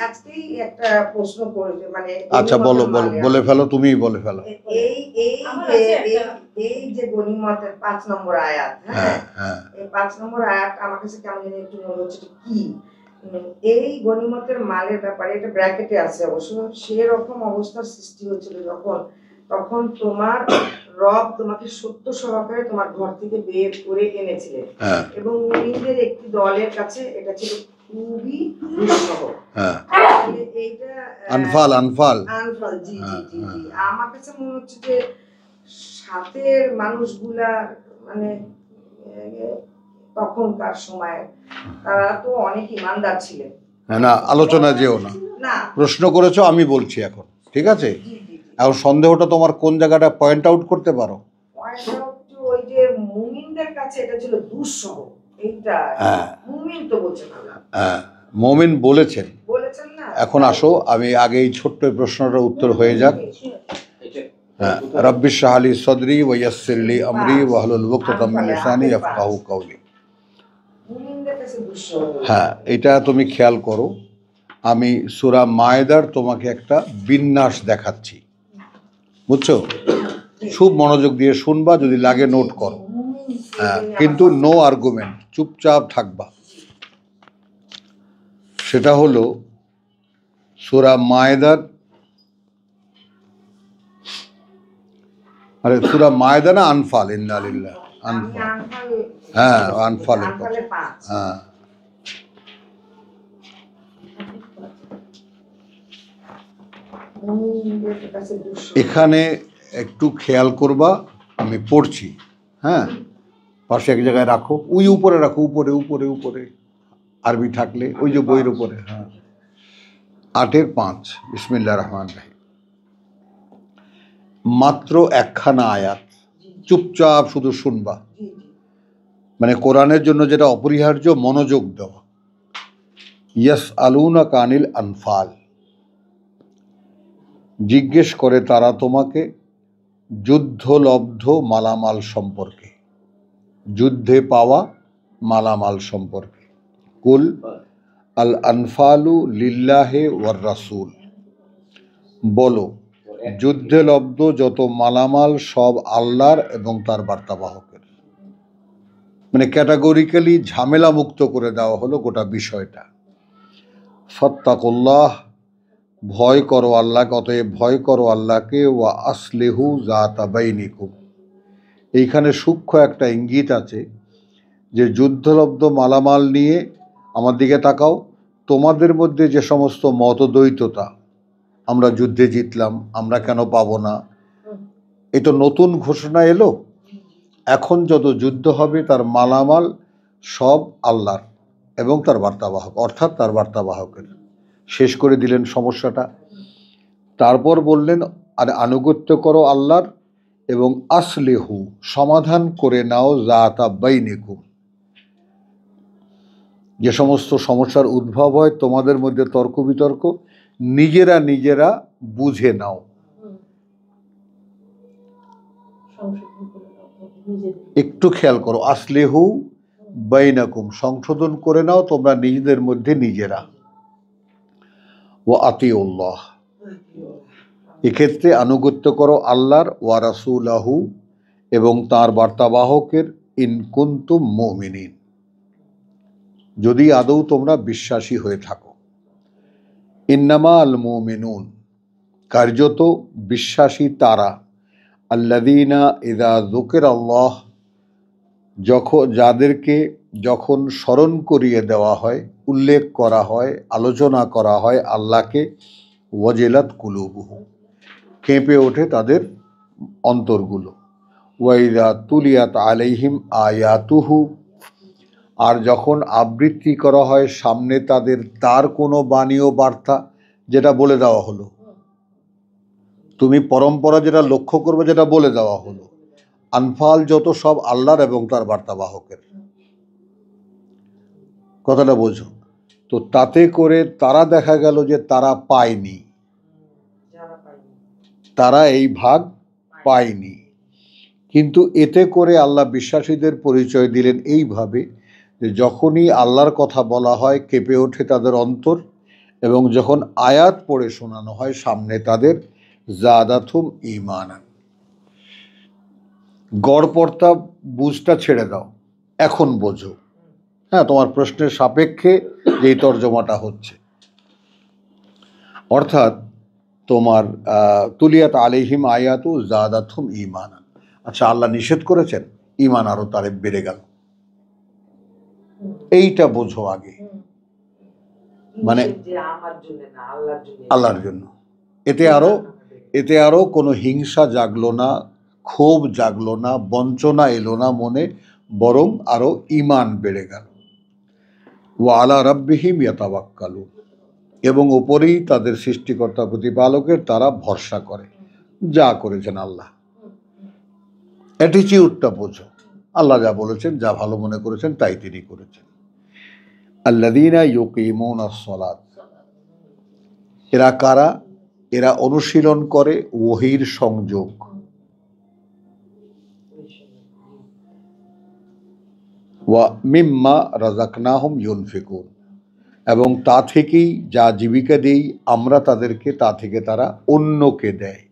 আজকেই একটা প্রশ্ন করেছে, মানে আচ্ছা বলো বলো, বলে ফেলো, তুমিই বলে ফেলো। এই যে গনিমতের 5 নম্বর আয়াত, হ্যাঁ এই 5 নম্বর আয়াত আমার কাছে কেমন জানি একটু মনে হচ্ছে কি এই গনিমতের মালের ব্যাপারে, এটা ব্র্যাকেটে আছে অবশ্য, সেরকম অবস্থার সৃষ্টি হয়েছিল যখন, তখন তোমার রব তোমাকে সত্য সহকারে তোমার ঘর থেকে বের করে এনেছিলেন, এবং মুমিনদের একটি দলের কাছে এটা ছিল খুবই দুঃসহ। এইটা আনফাল আনফাল আনফাল, জি জি জি জি। আমার কাছে মনে হচ্ছে যে সাথের মানুষগুলা, মানে তখনকার সময় তারা তো অনেক ইমানদার ছিলেন। না আলোচনা যেও না, প্রশ্ন করেছো আমি বলছি এখন, ঠিক আছে? এখন সন্দেহটা তোমার কোন জায়গাটা পয়েন্ট আউট করতে পারো? পয়েন্ট আউট ওই যে মুমিনদের কাছে এটা ছিল দুঃসহ, এইটা মুমিন তো বলছেন আল্লাহ, মুমিন বলেছেন না। এখন আসো, আমি আগে এই ছোট্ট প্রশ্নটার উত্তর হয়ে যাক। রব্বি ইশরাহ লি সাদরি ওয়া ইয়াসসির লি আমরি ওয়াহলুল উকদাতাম মিন লিসানি ইয়াফকাহু কাওলি। হ্যাঁ, এটা তুমি খেয়াল করো, আমি সূরা মায়েদার তোমাকে একটা বিন্যাস দেখাচ্ছি, বুঝছো? খুব মনোযোগ দিয়ে শুনবা, যদি লাগে নোট করো, কিন্তু নো আর্গুমেন্ট, চুপচাপ থাকবা। সেটা হলো সূরা মায়েদার, আরে সূরা মায়েদা না আনফাল? ইন্না লিল্লাহ, আনফাল, হ্যাঁ আনফালের কথা, হ্যাঁ। এখানে একটু খেয়াল করবা, আমি পড়ছি, হ্যাঁ পাশে এক জায়গায় রাখো, ওই উপরে রাখো, উপরে উপরে উপরে আরবি থাকলে ওই যে বইয়ের উপরে, হ্যাঁ 8-5 বিসমিল্লাহির রহমানির রহিম। মাত্র একখানা আয়াত, চুপচাপ শুধু শুনবা, মানে কোরআনের জন্য যেটা অপরিহার্য, মনোযোগ দেওয়া। ইয়াসআলুনাকা আনিল আনফাল, জিজ্ঞেস করে তারা তোমাকে যুদ্ধলব্ধ মালামাল সম্পর্কে, যুদ্ধে পাওয়া মালামাল সম্পর্কে। কুল আল আনফালু লিল্লাহি ওয়ার রাসূল, বলো যুদ্ধে লব্ধ যত মালামাল সব আল্লাহর এবং তার বার্তাবাহকের। মানে ক্যাটাগরিক্যালি ঝামেলা মুক্ত করে দেওয়া হলো গোটা বিষয়টা। ফাত্তাকুল্লাহ, ভয় করো আল্লাহকে, অতএব ভয় করো আল্লাহকে। ওয়া আসলিহু যাতা বাইনিকুম, এইখানে সূক্ষ্ম একটা ইঙ্গিত আছে যে যুদ্ধলব্ধ মালামাল নিয়ে আমার দিকে তাকাও, তোমাদের মধ্যে যে সমস্ত মতদ্বৈততা, আমরা যুদ্ধে জিতলাম, আমরা কেন পাবো না, এ তো নতুন ঘোষণা এলো। এখন যত যুদ্ধ হবে তার মালামাল সব আল্লাহর এবং তার বার্তাবাহক, অর্থাৎ তার বার্তাবাহকের। শেষ করে দিলেন সমস্যাটা, তারপর বললেন আর আনুগত্য করো আল্লাহর, এবং আসলিহু, সমাধান করে নাও, যাতা বাইনিকুম, যে সমস্ত সমস্যার উদ্ভব হয় তোমাদের মধ্যে তর্ক বিতর্ক, নিজেরা নিজেরা বুঝে নাও। একটু খেয়াল করো, আসলিহু বাইনাকুম, সংশোধন করে নাও তোমরা নিজেদের মধ্যে নিজেরা। ওয়া আতিউল্লাহ, এক্ষেত্রে আনুগত্য করো আল্লাহর, ওয়া রাসূলাহু, এবং তার বার্তাবাহকের, ইন কুনতুম মুমিনিন, যদি আদৌ তোমরা বিশ্বাসী হয়ে থাকো। ইন্নামা আল মুমিনুন, কার্যত বিশ্বাসী তারা, আল্লাযীনা ইযা যুকিরাল্লাহ, যাদেরকে যখন স্মরণ করিয়ে দেওয়া হয়, উল্লেখ করা হয়, আলোচনা করা হয় আল্লাহকে, ওয়াজিলাত কুলুবুহুম, কেঁপে ওঠে তাদের অন্তরগুলো। ওয়া ইযা তুলিয়াত আলাইহিম আয়াতুহু, আর যখন আবৃত্তি করা হয় সামনে তাদের তার কোনো বাণী ও বার্তা, যেটা বলে দেওয়া হলো, তুমি পরম্পরা যেটা লক্ষ্য করবে, যেটা বলে দেওয়া হলো, আনফাল যত সব আল্লাহর এবং তার বার্তাবাহকের, কথাটা বোঝো। তো তাতে করে তারা দেখা গেল যে তারা পায়নি, তারা এই ভাগ পায়নি, কিন্তু এতে করে আল্লাহ বিশ্বাসীদের পরিচয় দিলেন এইভাবে যে যখনই আল্লাহর কথা বলা হয় কেঁপে ওঠে তাদের অন্তর, এবং যখন আয়াত পড়ে শোনানো হয় সামনে তাদের জাদাতুম ঈমানান। গড়পড়তা বুঝটা ছেড়ে দাও, এখন বোঝো। হ্যাঁ, তোমার প্রশ্নের সাপেক্ষে যেই তর্জমাটা হচ্ছে, অর্থাৎ তোমার তুলিয়াত আলাইহিম আয়াতু জাদাতুম ঈমানান। আচ্ছা, আল্লাহ নিষেধ করেছেন, ঈমান আরো তারে বেড়ে গেল, এইটা বোঝো আগে। মানে আল্লাহর জন্য, এতে আরো কোনো হিংসা জাগলো না, ক্ষোভ জাগলো না, বঞ্চনা এলো না মনে, বরং আরো ঈমান বেড়ে গেল। ওয়া আলা রাব্বিহিম ইয়াতাওয়াক্কালুন, এবং ওপরেই তাদের সৃষ্টিকর্তা প্রতিপালকের তারা ভরসা করে। যা করেছেন আল্লাহ, অ্যাটিটিউডটা বোঝো। আল্লাহ যা বলেছেন, যা ভালো মনে করেছেন তাই তিনি করেছেন। আল্লাযীনা ইউকিমুনাস সালাত, এরা কারা? এরা অনুশীলন করে ওহীর সংযোগ। ওয়া মিম্মা রাযাকনাহুম ইউনফিকুন, এবং তা থেকেই যা জীবিকা দেই আমরা তাদেরকে, তা থেকে তারা অন্যকে দেয়।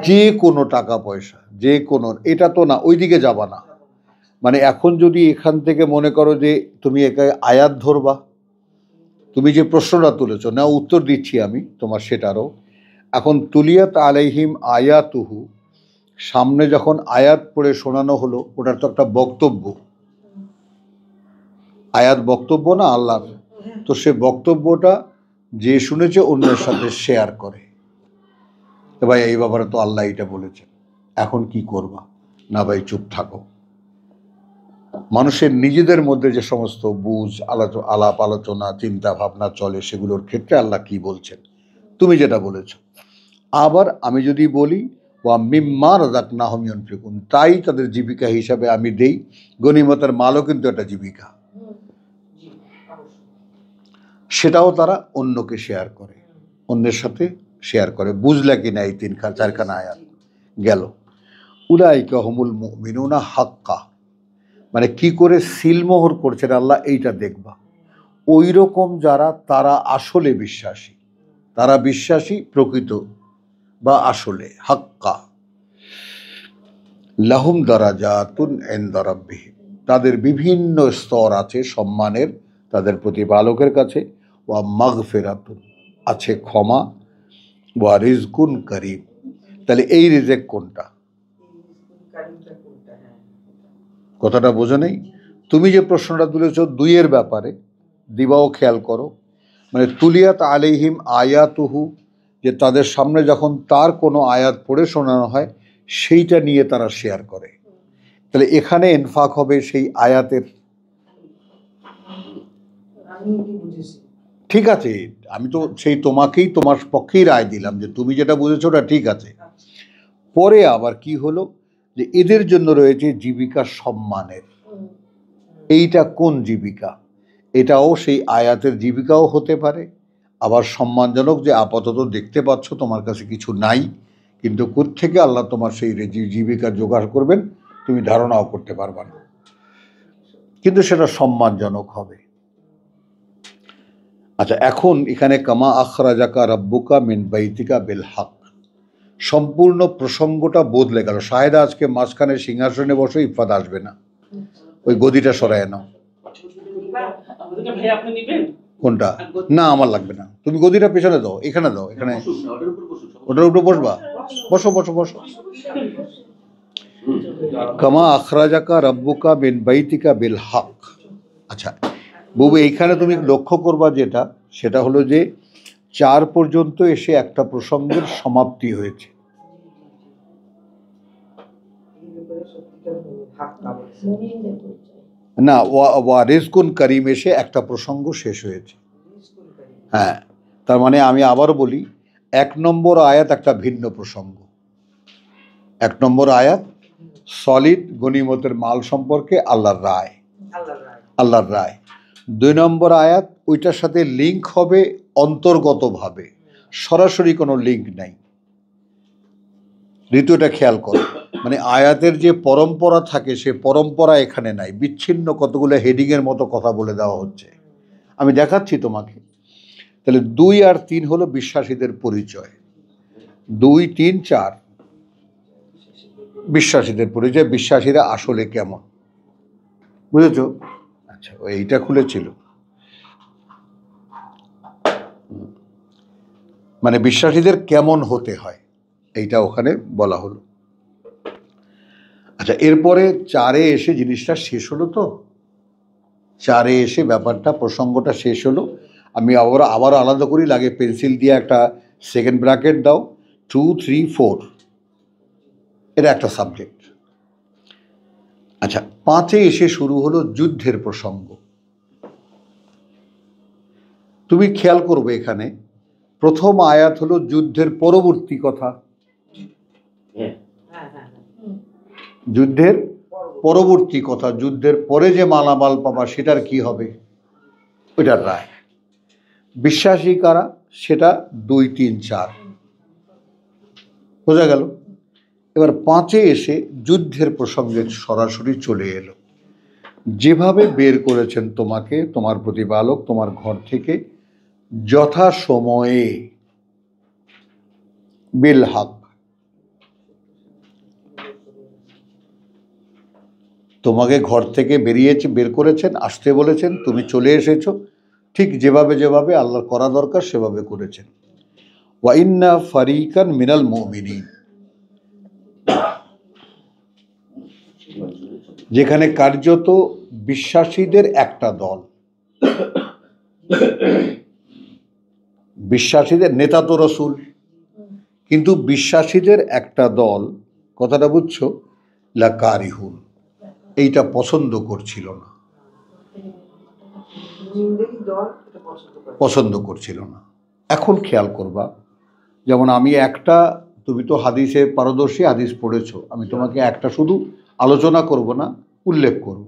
যে কোনো টাকা পয়সা, যে কোনো, এটা তো না, ওইদিকে যাবা না। মানে এখন যদি এখান থেকে মনে করো যে তুমি একে আয়াত ধরবা, তুমি যে প্রশ্নটা তুলেছ না, উত্তর দিচ্ছি আমি তোমার সেটারও। এখন তুলিয়াত আলাইহিম আয়াতুহু, সামনে যখন আয়াত পড়ে শোনানো হলো, ওটার তো একটা বক্তব্য। আয়াত বক্তব্য না আল্লাহর, তো সে বক্তব্যটা যে শুনেছে অন্যের সাথে শেয়ার করে। ভাই এই ব্যাপারে তো আল্লাহ এটা বলেছেন, এখন কি করবা? না ভাই চুপ থাকো। মানুষের নিজেদের মধ্যে যে সমস্ত বুঝ, আলাপ আলোচনা, চিন্তা ভাবনা চলে, সেগুলোর ক্ষেত্রে আল্লাহ কি বলছেন, তুমি যেটা বলেছ। আবার আমি যদি বলি ওয়া মিম্মা রাযাকনাহুম ইউনফিকুন, তাই তাদের জীবিকা হিসাবে আমি দেই। গনিমতের মালও কিন্তু একটা জীবিকা, সেটাও তারা অন্যকে শেয়ার করে, অন্যের সাথে শেয়ার করে। বুঝলা কিনা এই চারখানা আয়াত গেল। উলাইকা হুমুল মুমিনুনা হাক্কা, মানে কি করে সিলমোহর করছেন আল্লাহ, এইটা দেখবা। ওই রকম যারা, তারা আসলে বিশ্বাসী, তারা বিশ্বাসী প্রকৃত বা আসলে হাক্কা। লাহুম দারাজাতুন ইনদা রাব্বিহিম, তাদের বিভিন্ন স্তর আছে সম্মানের তাদের প্রতিপালকের কাছে। ওয়া মাগফিরাতুন, আছে ক্ষমা। ওয়া রিজকুন কারীম, তাহলে এই রিজেক কোনটা? কথাটা বোঝো নেই? তুমি যে প্রশ্নটা তুলেছ দুইয়ের ব্যাপারে, দিবাও খেয়াল করো। মানে তুলিয়াত আলাইহিম আয়াতুহু, যে তাদের সামনে যখন তার কোনো আয়াত পড়ে শোনানো হয়, সেইটা নিয়ে তারা শেয়ার করে। তাহলে এখানে ইনফাক হবে সেই আয়াতের। ঠিক আছে, আমি তো সেই তোমাকেই, তোমার পক্ষেই রায় দিলাম যে তুমি যেটা বুঝেছো ওটা ঠিক আছে। পরে আবার কি হলো যে এদের জন্য রয়েছে জীবিকা সম্মানের। এইটা কোন জীবিকা? এটাও সেই আয়াতের জীবিকাও হতে পারে, আবার সম্মানজনক, যে আপাতত দেখতে পাচ্ছ তোমার কাছে কিছু নাই, কিন্তু কোত্থেকে আল্লাহ তোমার সেই জীবিকা জোগাড় করবেন তুমি ধারণাও করতে পারবা না, কিন্তু সেটা সম্মানজনক হবে। আচ্ছা, এখন এখানে কামা আখরাজাকা রাব্বুকা মিন বাইতিকা বিল হক, সম্পূর্ণ প্রসঙ্গটা বদলে গেল। শাহেদা আজকে মাঝখানে সিংহাসনে বসে, ইফাত আসবে না, ওই গদিটা সরায় নাও। কোনটা? না আমার লাগবে না, তুমি গদিটা পেছনে দাও, এখানে দাও, এখানে, ওটার উপরে বসবা, বসো বসো বসো। কামা আখরাজাকা রাব্বুকা মিন বাইতিকা বিল হক। আচ্ছা বাবু, এইখানে তুমি লক্ষ্য করবা যেটা, সেটা হলো যে 4 পর্যন্ত এসে একটা প্রসঙ্গের সমাপ্তি হয়েছে। না, ওয়া রিজকুন কারীম এসে একটা প্রসঙ্গ শেষ হয়েছে। হ্যাঁ, তার মানে আমি আবারও বলি, 1 নম্বর আয়াত একটা ভিন্ন প্রসঙ্গ। 1 নম্বর আয়াত সলিড গনিমতের মাল সম্পর্কে আল্লাহর রায়, আল্লাহর রায়। 2 নম্বর আয়াত ওইটার সাথে লিঙ্ক হবে অন্তর্গতভাবে, সরাসরি কোনো লিঙ্ক নাই। দ্বিতীয়টা খেয়াল করো, মানে আয়াতের যে পরম্পরা থাকে সে পরম্পরা এখানে নাই, বিচ্ছিন্ন কতগুলো হেডিংয়ের মতো কথা বলে দেওয়া হচ্ছে। আমি দেখাচ্ছি তোমাকে। তাহলে 2 আর 3 হলো বিশ্বাসীদের পরিচয়। 2, 3, 4 বিশ্বাসীদের পরিচয়, বিশ্বাসীরা আসলে কেমন, বুঝেছো? আচ্ছা, এইটা খুলেছিল, মানে বিশ্বাসীদের কেমন হতে হয় এইটা ওখানে বলা হলো। আচ্ছা, এরপরে 4-এ এসে জিনিসটা শেষ হলো। তো 4-এ এসে ব্যাপারটা, প্রসঙ্গটা শেষ হলো। আমি আবার আলাদা করি, লাগে পেন্সিল দিয়ে একটা সেকেন্ড ব্র্যাকেট দাও, 2, 3, 4, এটা একটা সাবজেক্ট। আচ্ছা, 5-এ এসে শুরু হলো যুদ্ধের প্রসঙ্গ। তুমি খেয়াল করবে এখানে প্রথম আয়াত হলো যুদ্ধের পরবর্তী কথা, যুদ্ধের পরবর্তী কথা, যুদ্ধের পরে যে মালামাল পাবা সেটার কি হবে, ওইটার রায়। বিশ্বাসী কারা সেটা 2, 3, 4 বোঝা গেল। এবার 5-এ এসে যুদ্ধের প্রসঙ্গে সরাসরি চলে এলো। যেভাবে বের করেছেন তোমাকে তোমার প্রতিপালক তোমার ঘর থেকে যথা সময়ে, বিল হক, তোমাকে ঘর থেকে বের করেছেন, আসতে বলেছেন, তুমি চলে এসেছো, ঠিক যেভাবে যেভাবে আল্লাহর করা দরকার সেভাবে করেছেন। ওয়া ইন্না ফারিকান মিনাল মুমিনিন, যেখানে কার্যত বিশ্বাসীদের একটা দল, বিশ্বাসীদের নেতা তো রসুল, কিন্তু বিশ্বাসীদের একটা দল, কথাটা বুঝছো, লাকারিহুন, এইটা পছন্দ করছিল না, পছন্দ করছিল না। এখন খেয়াল করবা, যেমন আমি একটা, তুমি তো হাদিসে পারদর্শী, হাদিস পড়েছো, আমি তোমাকে একটা শুধু আলোচনা করব না, উল্লেখ করব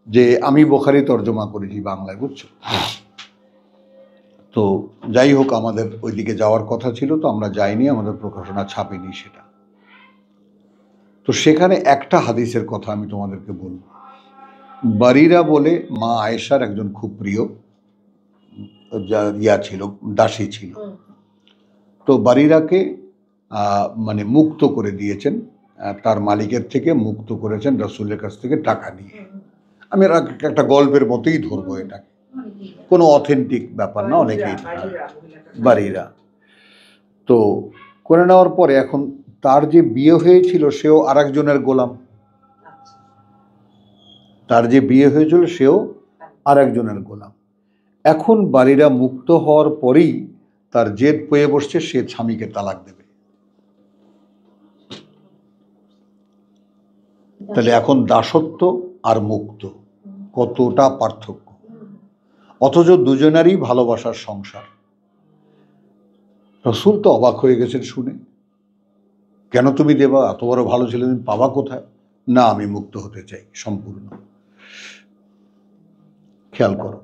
যে আমি বুখারী তর্জমা করেছি বাংলায়, বুঝছো? তো যাই হোক, আমাদের ওইদিকে যাওয়ার কথা ছিল, তো আমরা যাইনি, আমাদের প্রকাশনা ছাপেনি সেটা। তো সেখানে একটা হাদিসের কথা আমি তোমাদেরকে বলব। বারিরা বলে মা আয়েশার একজন খুব প্রিয় ছিল, দাসী ছিল। তো বারিরাকে মানে মুক্ত করে দিয়েছেন, তার মালিকের থেকে মুক্ত করেছেন রাসূলের কাছ থেকে টাকা নিয়ে। আমি একটা গল্পের মতোই ধরবো এটাকে, কোনো অথেন্টিক ব্যাপার না, অনেকেই বারিরা। তো করে নেওয়ার পরে এখন তার যে বিয়ে হয়েছিল সেও আরেকজনের গোলাম, তার যে বিয়ে হয়েছিল সেও আরেকজনের গোলাম। এখন বারিরা মুক্ত হওয়ার পরেই তার জেদ পেয়ে বসছে, সে স্বামীকে তালাক দেবে। তাহলে এখন দাসত্ব আর মুক্ত কতটা পার্থক্য, অথচ দুজনেরই ভালোবাসার সংসার। রাসূল তো অবাক হয়ে গেছেন শুনে, কেন তুমি দেবা, এত বড় ভালো ছেলে তুমি পাবা কোথায়? না, আমি মুক্ত হতে চাই সম্পূর্ণ। খেয়াল করো,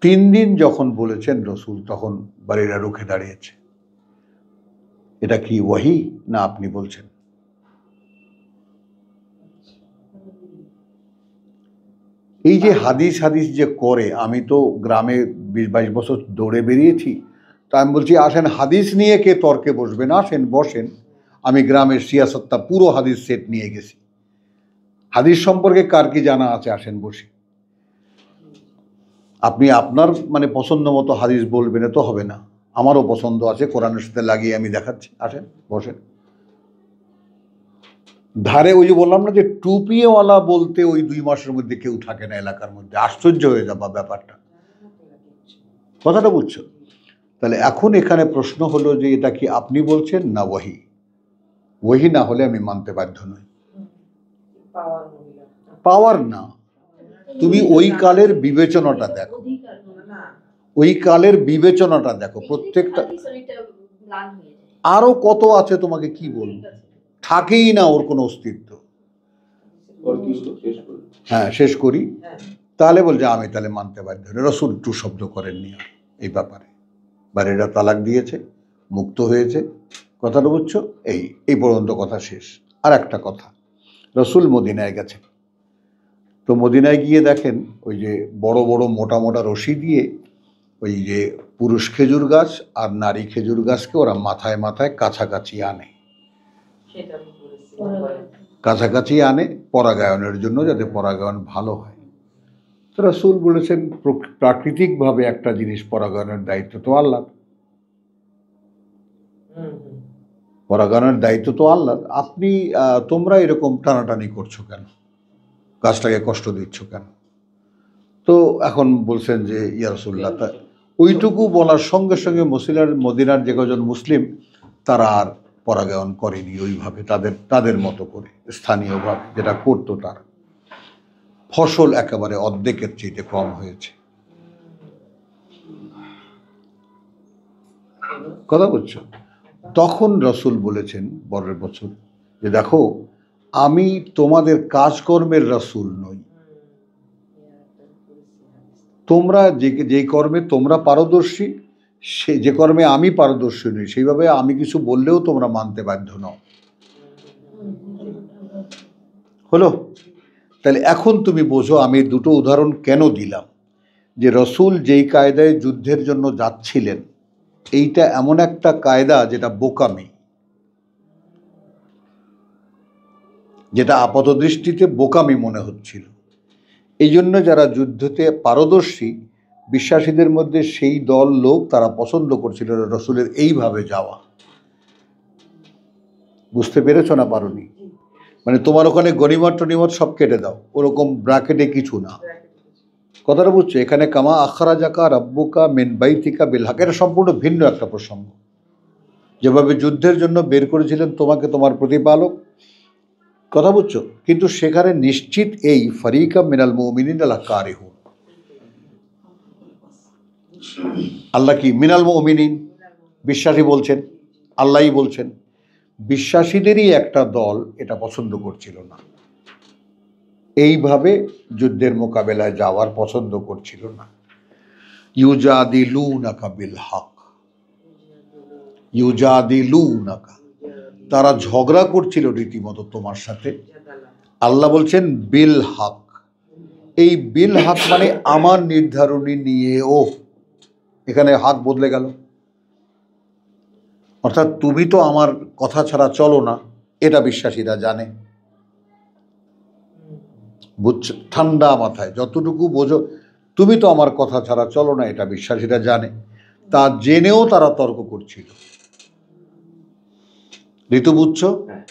3 দিন যখন বলেছেন রাসূল, তখন বারিরা রুখে দাঁড়িয়েছে। এটা কি ওয়াহি না আপনি বলছেন? এই যে হাদিস যে করে, আমি তো গ্রামে 20-22 বছর দৌড়ে বেরিয়েছি, তা আমি বলছি আসেন হাদিস নিয়ে কে তর্কে বসবেন, আসেন বসেন। আমি গ্রামের সিয়াসত্তা পুরো হাদিস সেট নিয়ে গেছি, হাদিস সম্পর্কে কার কি জানা আছে, আসেন বসি। আপনি আপনার মানে পছন্দ মতো হাদিস বলবেন, তো হবে না, আমারও পছন্দ আছে, কোরআনের সাথে লাগিয়ে আমি দেখাচ্ছি, আসেন বসেন। ধারে ওই যে বললাম না যে টুপিওয়ালা বলতে ওই 2 মাসের মধ্যে কেউ থাকে না এলাকার মধ্যে, আশ্চর্য হয়ে যাবা ব্যাপারটা, কথাটা বুঝছো? তাহলে এখন এখানে প্রশ্ন হলো যে এটা কি আপনি বলছেন না ওয়াহি? ওয়াহি না হলে আমি মানতে বাধ্য নই। পাওয়ার না, তুমি ওই কালের বিবেচনাটা দেখো, ওই কালের বিবেচনাটা দেখো, প্রত্যেকটা আরো কত আছে তোমাকে কি বলবো, থাকেই না ওর কোনো অস্তিত্ব। হ্যাঁ, শেষ করি। তাহলে বলছে আমি তাহলে মানতে বাধ্য। রাসূল টু শব্দ করেননি এই ব্যাপারে, বাড়িটা তালাক দিয়েছে, মুক্ত হয়েছে, কথাটা বুঝছো? এই পর্যন্ত কথা শেষ। আর একটা কথা, রাসূল মদিনায় গেছেন, তো তো মদিনায় গিয়ে দেখেন ওই যে বড় বড় মোটা মোটা রশি দিয়ে ওই যে পুরুষ খেজুর গাছ আর নারী খেজুর গাছকে ওরা মাথায় মাথায় কাছাকাছি আনে, কাছাকাছি আনে পরাগায়নের জন্য, যাতে পরাগায়ন ভালো হয়। তো রাসূল বলেছেন প্রাকৃতিকভাবে একটা জিনিস পরাগায়নের দায়িত্ব তো আল্লাহ, পরাগায়নের দায়িত্ব তো আল্লাহ। আপনি তোমরা এরকম টানাটানি করছো কেন, গাছটাকে কষ্ট দিচ্ছ কেন? তো এখন বলছেন যে ইয়া রাসূলুল্লাহ, ওইটুকু বলার সঙ্গে সঙ্গে মদিনার যে কজন মুসলিম তারা আর পরাগায়ন করেনি ওইভাবে, তাদের মতো করে স্থানীয়ভাবে যেটা করতো তারা। ফসল একেবারে অর্ধেকের চেয়ে কম হয়েছে। কথা বলছো? তখন রাসূল বলেছেন পরের বছর যে দেখো, আমি তোমাদের কাজকর্মের রাসূল নই, তোমরা যে কর্মে তোমরা পারদর্শী, যে কর্মে আমি পারদর্শী নই, সেইভাবে আমি কিছু বললেও তোমরা মানতে বাধ্য নও। হলো? তাহলে এখন তুমি বোঝো আমি দুটো উদাহরণ কেন দিলাম, যে রাসূল যেই কায়দায় যুদ্ধের জন্য যাচ্ছিলেন এইটা এমন একটা কায়দা যেটা বোকামি, যেটা আপাত দৃষ্টিতে বোকামি মনে হচ্ছিল। এই জন্য যারা যুদ্ধতে পারদর্শী বিশ্বাসীদের মধ্যে সেই দল লোক তারা পছন্দ করছিল রাসূলের এইভাবে যাওয়া। বুঝতে পেরেছো না পারোনি? মানে তোমার ওখানে গনিমত টনিমত সব কেটে দাও, ওরকম ব্র্যাকেটে কিছু না। কথাটা বুঝছো? এখানে কামা আখরাজাকা রাব্বুকা মিন বাইতিকা বিল হক, এটা সম্পূর্ণ ভিন্ন একটা প্রসঙ্গ। যেভাবে যুদ্ধের জন্য বের করেছিলেন তোমাকে তোমার প্রতিপালক, কথা বুঝছো, কিন্তু সেখানে নিশ্চিত এই ফারিকা মিনাল মুমিনিনা লাকারিহুন, আল্লাহ কি মিনাল মুমিনিন বিশ্বাসী বলছেন, আল্লাহই বলছেন। বিশ্বাসীদেরই একটা দল এটা পছন্দ করছিল না, এইভাবে যুদ্ধের মোকাবেলায় যাওয়ার পছন্দ করছিল না। ইউজাদিলুনাকা বিল হক, ইউজাদিলুনাকা, তারা ঝগড়া করছিল রীতিমতো তোমার সাথে। আল্লাহ বলছেন বিল হক, এই বিল হক মানে আমার নির্ধারণী নিয়ে, ও এখানে হাত বদলে গেল, অর্থাৎ তুমি তো আমার কথা ছাড়া চলো না, এটা বিশ্বাসীরা জানে। বুঝছো? ঠান্ডা মাথায় যতটুকু বোঝো, তুমি তো আমার কথা ছাড়া চলো না, এটা বিশ্বাসীরা জানে। তা জেনেও তারা তর্ক করছিল। ঋতু বুঝছো?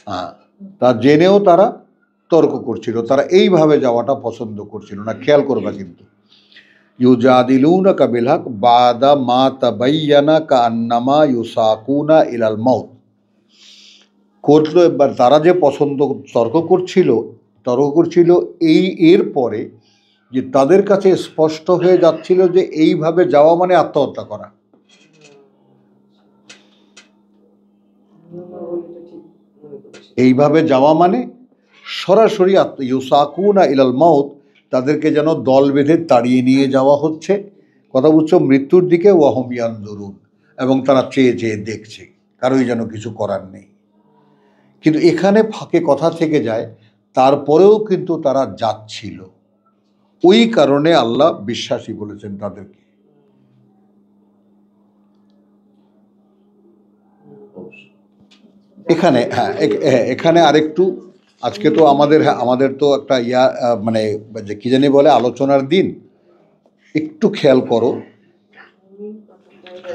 হ্যাঁ, তা জেনেও তারা তর্ক করছিল, তারা এইভাবে যাওয়াটা পছন্দ করছিল না। খেয়াল করবা কিন্তু, ইউজাদিলুনাকা বিল হক বাদা মা তাবায়্যানা কান্নামা ইউসাকুনা ইলাল মাউত, করলো। এবার তারা যে তর্ক করছিল এর পরে যে তাদের কাছে স্পষ্ট হয়ে যাচ্ছিল যে এইভাবে যাওয়া মানে আত্মহত্যা করা। এইভাবে যাওয়া মানে সরাসরি ইউসাকুনা ইলাল মাউত, তাদেরকে যেন দল বেঁধে তাড়িয়ে নিয়ে যাওয়া হচ্ছে, কথা বুঝছো, মৃত্যুর দিকে। ওয়াহুম ইয়ানজুরুন, এবং তারা চেয়ে চেয়ে দেখছে, কারোই যেন কিছু করার নেই। কিন্তু এখানে ফাঁকে কথা থেকে যায়, তারপরেও কিন্তু তারা যাচ্ছিল। ওই কারণে আল্লাহ বিশ্বাসী বলেছেন তাদেরকে। এখানে হ্যাঁ, এখানে আরেকটু, আজকে তো আমাদের তো একটা মানে যে কি জানি বলে আলোচনার দিন, একটু খেয়াল করো।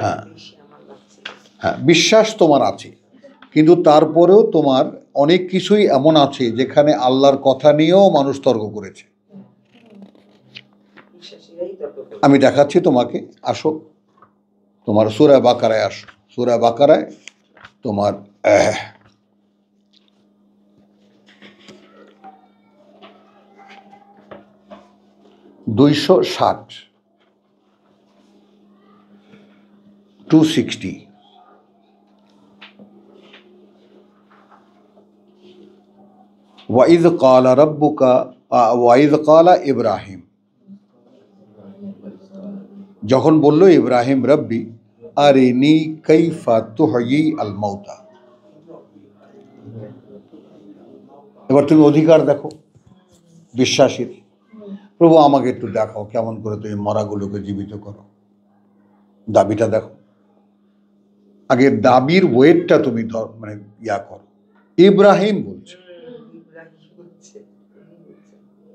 হ্যাঁ হ্যাঁ, বিশ্বাস তোমার আছে, কিন্তু তারপরেও তোমার অনেক কিছুই এমন আছে যেখানে আল্লাহর কথা নিয়েও মানুষ তর্ক করেছে। আমি দেখাচ্ছি তোমাকে, আসো তোমার সূরা বাকারায় আসো। সূরা বাকারায় তোমার 260 260 ওয়াইদ ক্বালা রাব্বুকা ওয়াইদ ক্বালা ইব্রাহিম, যখন বলল ইব্রাহিম রব্বি আরিনি কাইফা তুহয়ি আল মাউতা। এবার তুমি অধিকার দেখো বিশ্বাসীর, প্রভু আমাকে একটু দেখাও কেমন করে তুমি মরাগুলোকে জীবিত করো, দাবিটা দেখো, আগে দাবির ওয়েটটা তুমি মানে ইয়া করো। ইব্রাহিম বলছে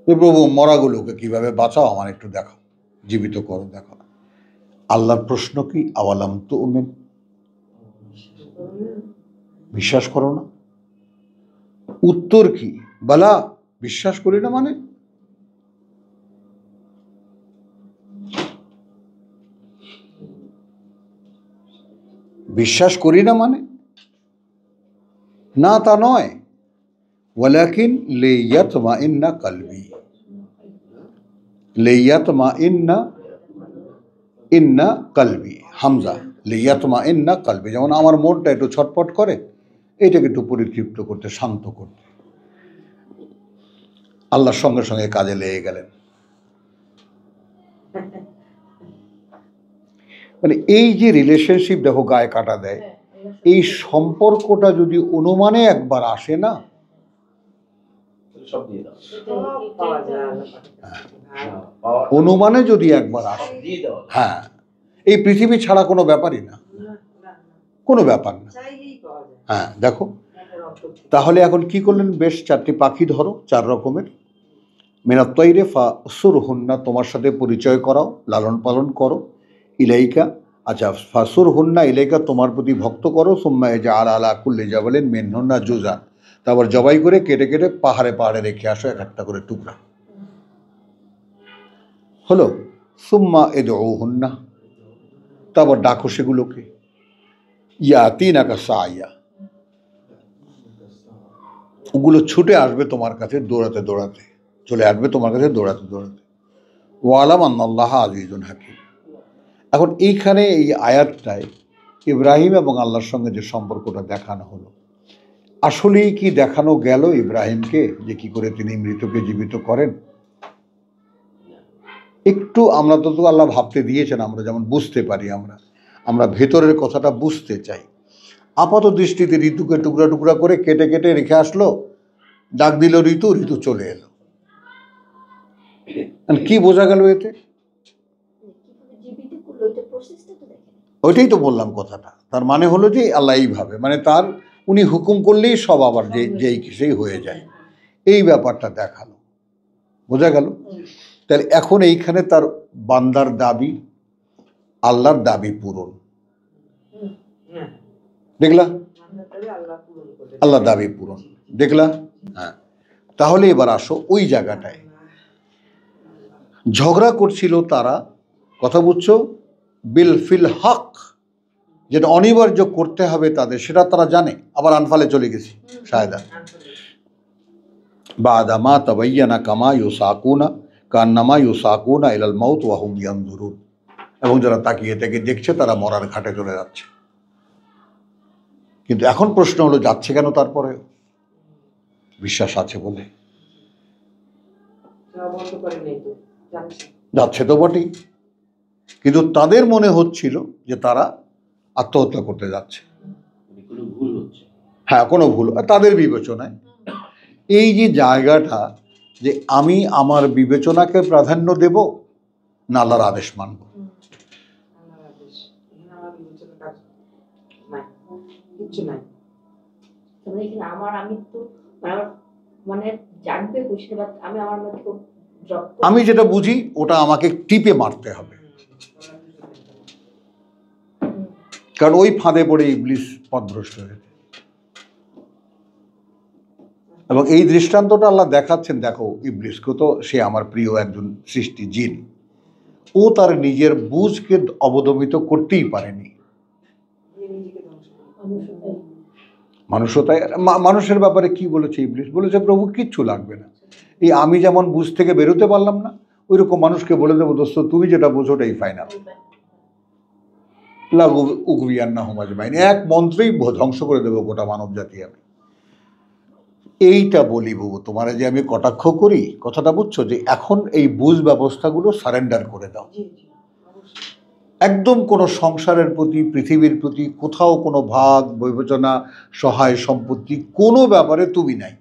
প্রভু মরাগুলোকে কিভাবে বাঁচাও, আমার একটু দেখাও, জীবিত করো, দেখো। আল্লাহর প্রশ্ন কি, আওয়ালাম তুমিন, বিশ্বাস করো না? উত্তর কি, বালা, বিশ্বাস করি না মানে? বিশ্বাস করি না মানে না তা নয়, ওয়ালাকিন লিয়াতমাইন্না কলবি, লিয়াতমাইন্না ইন্না কলবি, হামজা, লিয়াতমাইন্না কলবি, যেমন আমার মনটা একটু ছটফট করে, এইটাকে একটু পরিতৃপ্ত করতে, শান্ত করতে। আল্লাহর সঙ্গে সঙ্গে কাজে লেগে গেলেন। মানে এই যে রিলেশনশিপ দেখো গায়ে কাটা দেয়, এই সম্পর্কটা যদি অনুমানে একবার আসে না, অনুমানে যদি একবার আসে, হ্যাঁ, এই পৃথিবী ছাড়া কোনো ব্যাপারই না, কোনো ব্যাপার না। হ্যাঁ দেখো, তাহলে এখন কি করলেন, বেশ 4টি পাখি ধরো, 4 রকমের, মিনাত্তাইরে ফাসুরহুন্না, তোমার সাথে পরিচয় করাও, লালন পালন করো, ইলাইকা, আচ্ছা, ফাসুরহুন্না ইলাইকা, তোমার প্রতি ভক্ত করো, সুম্মা ইজআল আলা কুল্লি জাবালিন মিনহুন্না জুজান, তারপর জবাই করে কেটে কেটে পাহাড়ে পাহাড়ে রেখে আসো, এক একটা করে টুকরা হলো। সুম্মা ইদউহুন্না, তারপর ডাকো সেগুলোকে, ইয়াতিনাকা সাইয়া, ওগুলো ছুটে আসবে তোমার কাছে দৌড়াতে দৌড়াতে, চলে আসবে তোমার কাছে দৌড়াতে দৌড়াতে। ওয়ালাম আন্নাল্লাহ আজিজুন হাকিম। এখন এইখানে এই আয়াতটায় ইব্রাহিম এবং আল্লাহর সঙ্গে যে সম্পর্কটা দেখানো হলো, আসলেই কি দেখানো গেল ইব্রাহিমকে যে কি করে তিনি মৃতকে জীবিত করেন? একটু আমরা তো আল্লাহ ভাবতে দিয়েছেন, আমরা যেমন বুঝতে পারি, আমরা ভেতরের কথাটা বুঝতে চাই। আপাত দৃষ্টিতে ঋতুকে টুকরা টুকরা করে কেটে কেটে রেখে আসলো, ডাক দিল ঋতু, ঋতু চলে এলো, কি বোঝা গেল এতে? ওইটাই তো বললাম কথাটা, তার মানে হলো যে আল্লাহ এইভাবে, মানে তার উনি হুকুম করলেই সব আবার যেই সেই হয়ে যায়, এই ব্যাপারটা দেখালো, বোঝা গেল? তাহলে এখন এইখানে তার বান্দার দাবি, আল্লাহর দাবি পূরণ, দেখলা? আল্লাহ দাবি পূরণ, দেখলা? হ্যাঁ, তাহলে এবার আসো ওই জায়গাটায় ঝগড়া করছিল তারা, কথা বুঝছো, বিল ফিল হক, যেটা অনিবার্য করতে হবে তাদের, সেটা তারা জানে। আবার আনফালে চলে গেছি, শায়দা বাদা মা তাবায়্যানা কামা ইউসাকুনা কান্নামা ইউসাকুনা ইলাল মাউত ওয়া হুম ইয়ানজুরুন, এবং যারা তাকিয়ে থেকে দেখছে তারা মরার ঘাটে চলে যাচ্ছে। কিন্তু এখন প্রশ্ন হলো, যাচ্ছে কেন? তারপরে বিশ্বাস আছে বলে যাচ্ছে তো বটেই, কিন্তু তাদের মনে হচ্ছিল যে তারা আত্মহত্যা করতে যাচ্ছে। হ্যাঁ, কোনো ভুল তাদের বিবেচনায়। এই যে জায়গাটা, যে আমি আমার বিবেচনাকে প্রাধান্য দেব না আল্লাহর আদেশ মানব, আমি যেটা বুঝি ওটা আমাকে টিপে মারতে হবে, কারণ ওই ফাঁদে পড়ে ইবলিস পথভ্রষ্ট হয়েছে। এবং এই দৃষ্টান্তটা আল্লাহ দেখাচ্ছেন, দেখো ইবলিসকে তো, সে আমার প্রিয় একজন সৃষ্টি জিন, ও তার নিজের বুঝকে অবদমিত করতেই পারেনি। মানুষতাই, মানুষের ব্যাপারে কি বলেছে ইবলিস? বলেছে প্রভু কিচ্ছু লাগবে না, এই আমি যেমন বুঝ থেকে বেরোতে পারলাম না, ওই রকম মানুষকে বলে দেবো, দোস্ত তুমি যেটা বোঝো ওটাই ফাইনাল, এক মন্ত্রেই ধ্বংস করে দেবো গোটা মানব জাতি। আমি এইটা বলি বাবু, তোমার যে আমি কটাক্ষ করি, কথাটা বুঝছো, যে এখন এই বুঝ ব্যবস্থাগুলো সারেন্ডার করে দাও, একদম কোনো সংসারের প্রতি, পৃথিবীর প্রতি কোথাও কোনো ভাগ বিবেচনা, সহায় সম্পত্তি কোনো ব্যাপারে তুমি নাই,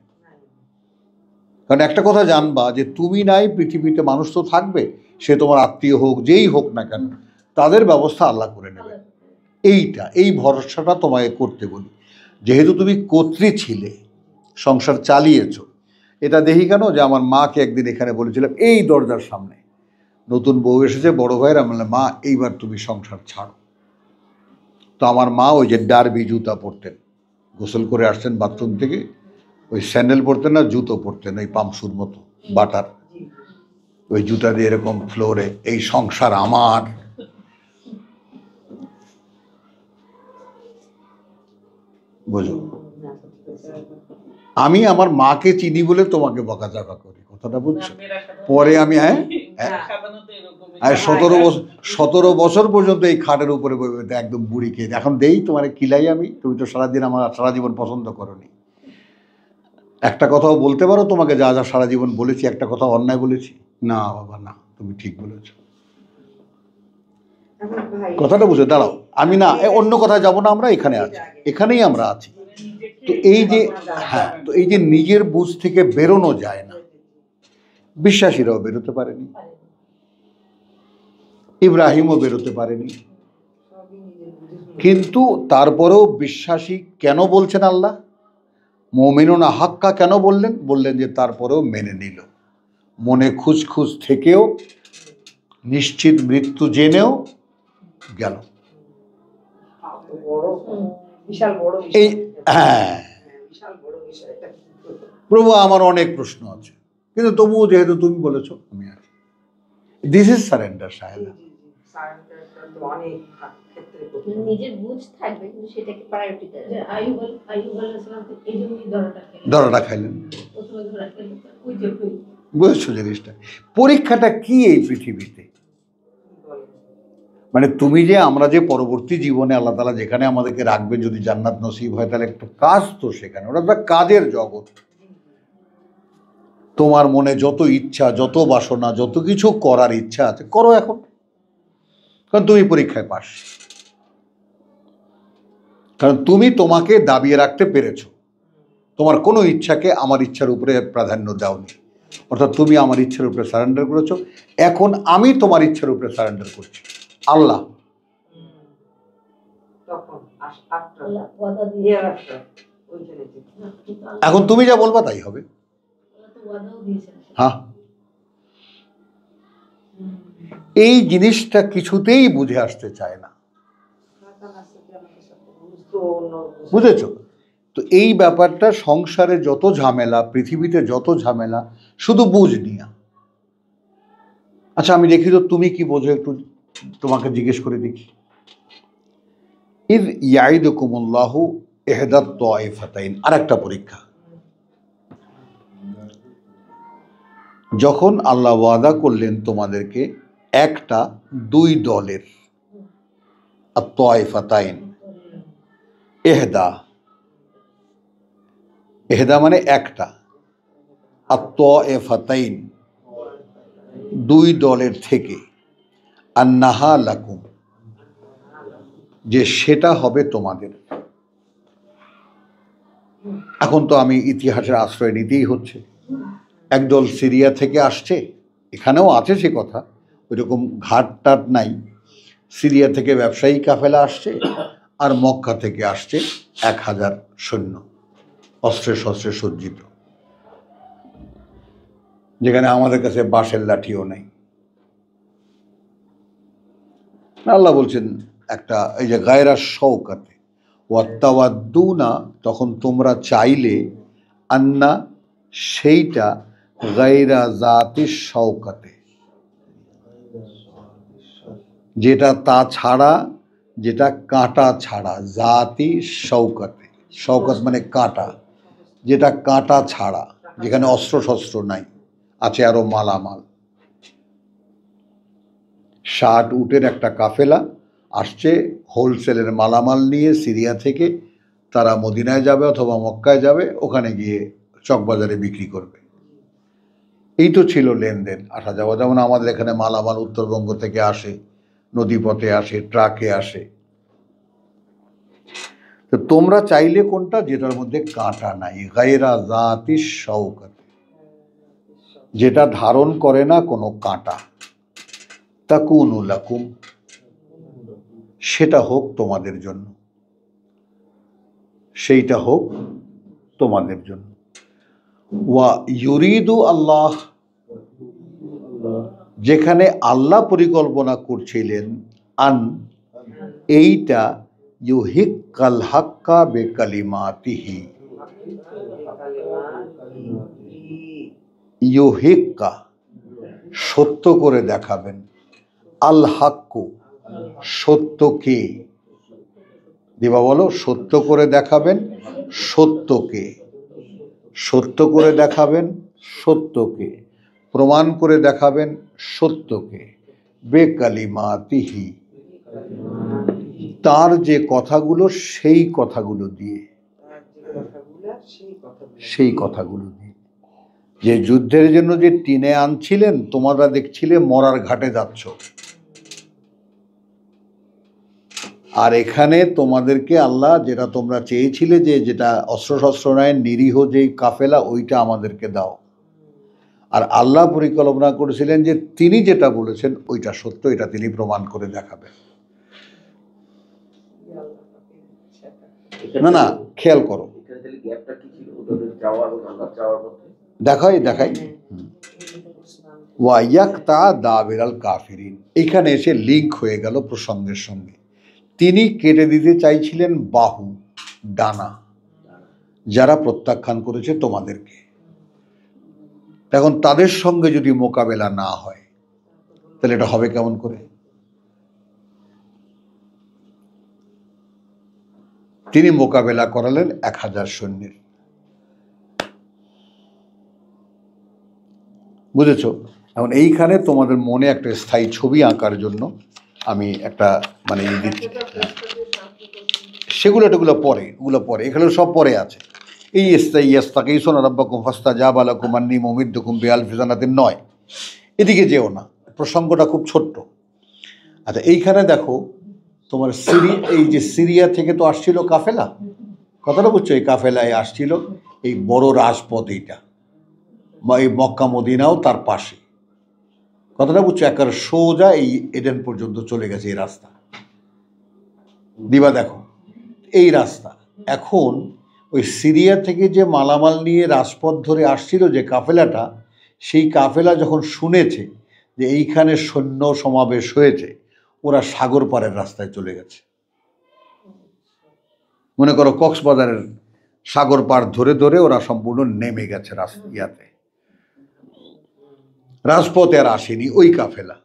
কারণ একটা কথা জানবা যে তুমি নাই, পৃথিবীতে মানুষ তো থাকবে, সে তোমার আত্মীয় হোক, যেই হোক না কেন, তাদের ব্যবস্থা আল্লাহ করে নেবে। এই ভরসাটা তোমাকে করতে বলি। যেহেতু তুমি কর্ত্রী ছিলে, সংসার চালিয়েছো, এটা দেখি কেন যে আমার মাকে একদিন এখানে বলেছিলাম, এই দরজার সামনে নতুন বউ এসেছে, বড় ভাইয়ের, আমি বললাম মা এইবার তুমি সংসার ছাড়ো। তো আমার মা ওই যে ডারবি জুতা পরতেন, গোসল করে আসতেন বাথরুম থেকে, ওই স্যান্ডেল পরতেন না, জুতো পরতেন ওই পামসুর মতো বাটার, ওই জুতা দিয়ে এরকম ফ্লোরে, এই সংসার আমার। বুঝো, আমি আমার মাকে চিনি বলে তোমাকে বকাঝকা করি, কথাটা বুঝছো? পরে আমি 17 বছর পর্যন্ত এই খাটের উপরে একদম বুড়ি খেয়ে, এখন দেই তোমার কিলাই আমি, তুমি তো সারাদিন আমার সারা জীবন পছন্দ করোনি। একটা কথাও বলতে পারো তোমাকে যা যা সারা জীবন বলেছি, একটা কথা অন্যায় বলেছি? না বাবা না, তুমি ঠিক বলেছো। কথাটা বুঝে দাঁড়াও, আমি না অন্য কথায় যাবো না, আমরা এখানে আছি, এখানেই আমরা আছি। তো এই যে তো এই যে নিজের বুঝ থেকে বেরোনো যায় না, বিশ্বাসীরাও বেরোতে পারেনি, ইব্রাহিমও বেরোতে পারেনি, কিন্তু তারপরেও বিশ্বাসী কেন বলছেন আল্লাহ? মুমিনুনা হাক্কা কেন বললেন যে তারপরেও মেনে নিল, মনে খুঁজখুঁজ থেকেও, নিশ্চিত মৃত্যু জেনেও গেল। এই প্রভু আমার অনেক প্রশ্ন আছে, কিন্তু তবুও যেহেতু তুমি বলেছো আমি আছি। This is surrender Sahela. নিজের বুঝ থাকবে কিন্তু সেটাকে প্রায়োরিটি দেবে। আইয়ুব আলাইহিস সালাম এই জন্যই ধরাটা খাইলেন। বুঝছো জিনিসটা? পরীক্ষাটা কি এই পৃথিবীতে? মানে তুমি যে, আমরা যে পরবর্তী জীবনে আল্লাহ তাআলা যেখানে আমাদেরকে রাখবে, যদি জান্নাত নসিব হয়, তাহলে একটু কাজ তো সেখানে, ওটা একটা কাজের জগৎ। তোমার মনে যত ইচ্ছা, যত বাসনা, যত কিছু করার ইচ্ছা আছে করো এখন, কারণ তুমি পরীক্ষায় পাস, কারণ তুমি তোমাকে দাবিয়ে রাখতে পেরেছো, তোমার কোনো ইচ্ছাকে আমার ইচ্ছার উপরে প্রাধান্য দাওনি, অর্থাৎ তুমি আমার ইচ্ছার উপরে সারেন্ডার করেছো। এখন আমি তোমার ইচ্ছার উপরে সারেন্ডার করছি। আল্লাহ এখন তুমি যা বলবা তাই হবে। হ্যাঁ, এই জিনিসটা কিছুতেই বুঝে আসতে চায় না, বুঝেছো? তো এই ব্যাপারটা, সংসারে যত ঝামেলা, পৃথিবীতে যত ঝামেলা, শুধু বুঝ নিয়া। আচ্ছা আমি দেখি তো তুমি কি বোঝো, একটু তোমাকে জিজ্ঞেস করে দেখি। ইয ইয়াইদুকুমুল্লাহু ইহদাত তাইফাতাইন, আরেকটা পরীক্ষা। যখন আল্লাহ ওয়াদা করলেন তোমাদেরকে একটা দুই দলের, আত-তাইফাতাইন, এহদা মানে একটা, আত-তাইফাতাইন দুই দলের থেকে, আন্নাহা লাকুম যে সেটা হবে তোমাদের। এখন তো আমি ইতিহাসের আশ্রয় নিতেই হচ্ছে। একদল সিরিয়া থেকে আসছে, এখানেও আছে সে কথা, ওইরকম ঘাট নাই। সিরিয়া থেকে ব্যবসায়ী কাফেলা আসছে, আর মক্কা থেকে আসছে 1000 সৈন্য, অস্ত্রে শস্ত্রে সজ্জিত, যেখানে আমাদের কাছে বাঁশের লাঠিও নেই। আল্লাহ বলছেন একটা, এই যে গায়রা শওকাতে ওয়াত্তাওয়াদ্দুনা, তখন তোমরা চাইলে, আন্না সেইটা, গায়রা জাতি শওকাতে যেটা তা ছাড়া, যেটা কাঁটা ছাড়া, জাতি শওকাতে, শওকাত মানে কাঁটা, যেটা কাঁটা ছাড়া, যেখানে অস্ত্র শস্ত্র নাই, আছে আরো মালামাল। 60 উটের একটা কাফেলা আসছে হোলসেলের মালামাল নিয়ে সিরিয়া থেকে, তারা মদিনায় যাবে অথবা মক্কায় যাবে, ওখানে গিয়ে চকবাজারে বিক্রি করবে। এই তো ছিল লেনদেন, আসা যাওয়া। যেমন আমাদের এখানে মালামাল উত্তরবঙ্গ থেকে আসে, নদীপথে আসে, ট্রাকে আসে। তো তোমরা চাইলে কোনটা, যেটার মধ্যে কাঁটা নাই, গায়রা জাতি শওকাত, যেটা ধারণ করে না কোনো কাঁটা, তাকুনু লাকুম, সেটা হোক তোমাদের জন্য, সেইটা হোক তোমাদের জন্য। ওয়া ইউরিদু আল্লাহ, যেখানে আল্লাহ পরিকল্পনা করছিলেন আন, এইটা ইউহিক্কাল হাক্কা বেকালিমাতিহি, ইউহিক্কা সত্য করে দেখাবেন, আল হাক্কু সত্যকে, দিবা বলো, সত্য করে দেখাবেন সত্যকে, সত্য করে দেখাবেন সত্যকে, প্রমাণ করে দেখাবেন সত্যকে, বেকালিমাতিহি, তার যে কথাগুলো সেই কথাগুলো দিয়ে, সেই কথাগুলো দিয়ে। যে যুদ্ধের জন্য যে টিনে আনছিলেন, তোমরা দেখছিলে মরার ঘাটে যাচ্ছ, আর এখানে তোমাদেরকে আল্লাহ যেটা তোমরা চেয়েছিলে, যে যেটা অস্ত্রশস্ত্র নেয় নিরীহ যেই কাফেলা, ওইটা আমাদেরকে দাও। আর আল্লাহ পরিকল্পনা করেছিলেন যে তিনি যেটা বলেছেন ওইটা সত্য, এটা তিনি প্রমাণ করে দেখাবেন। না না, খেয়াল করো, দেখাই দেখাই, ওয়াইয়াক্তা দাবিরাল কাফিরিন, এখানে এসে লিঙ্ক হয়ে গেল প্রসঙ্গের সঙ্গে। তিনি কেটে দিতে চাইছিলেন বাহু, ডানা, যারা প্রত্যাখ্যান করেছে তোমাদেরকে। এখন তাদের সঙ্গে যদি মোকাবেলা না হয়, তাহলে এটা হবে কেমন করে? তিনি মোকাবেলা করালেন 1000 সৈন্যের, বুঝেছ? এখন এইখানে তোমাদের মনে একটা স্থায়ী ছবি আঁকার জন্য আমি একটা মানে সেগুলো টেগুলো পরে, ওগুলো পরে, এখানে সব পরে আছে। এই ইস্তাগীসুনা রাব্বাকুম ফাস্তাজাবা লাকুম আন্নী মুমিদ্দুকুম বিআলফি সানাতিন নয়, এদিকে যেও না, প্রসঙ্গটা খুব ছোট্ট। আচ্ছা, এইখানে দেখো তোমার এই যে সিরিয়া থেকে তো আসছিল কাফেলা, কথাটা বুঝছো? এই কাফেলায় আসছিল এই বড় রাজপথ, এইটা এই মক্কা মদিনাও তার পাশে, কথাটা বুঝছো? একেবারে সোজা এই এডেন পর্যন্ত চলে গেছে এই রাস্তা, দিবা দেখো এই রাস্তা। এখন ওই সিরিয়া থেকে যে মালামাল নিয়ে রাজপথ ধরে আসছিল যে কাফেলাটা, সেই কাফেলা যখন শুনেছে যে এইখানে সৈন্য সমাবেশ হয়েছে, ওরা সাগর পাড়ের রাস্তায় চলে গেছে। মনে করো কক্সবাজারের সাগর পাড় ধরে ধরে ওরা সম্পূর্ণ নেমে গেছে ইয়াতে, রাজপথে আর আসেনি ওই কাফেলা,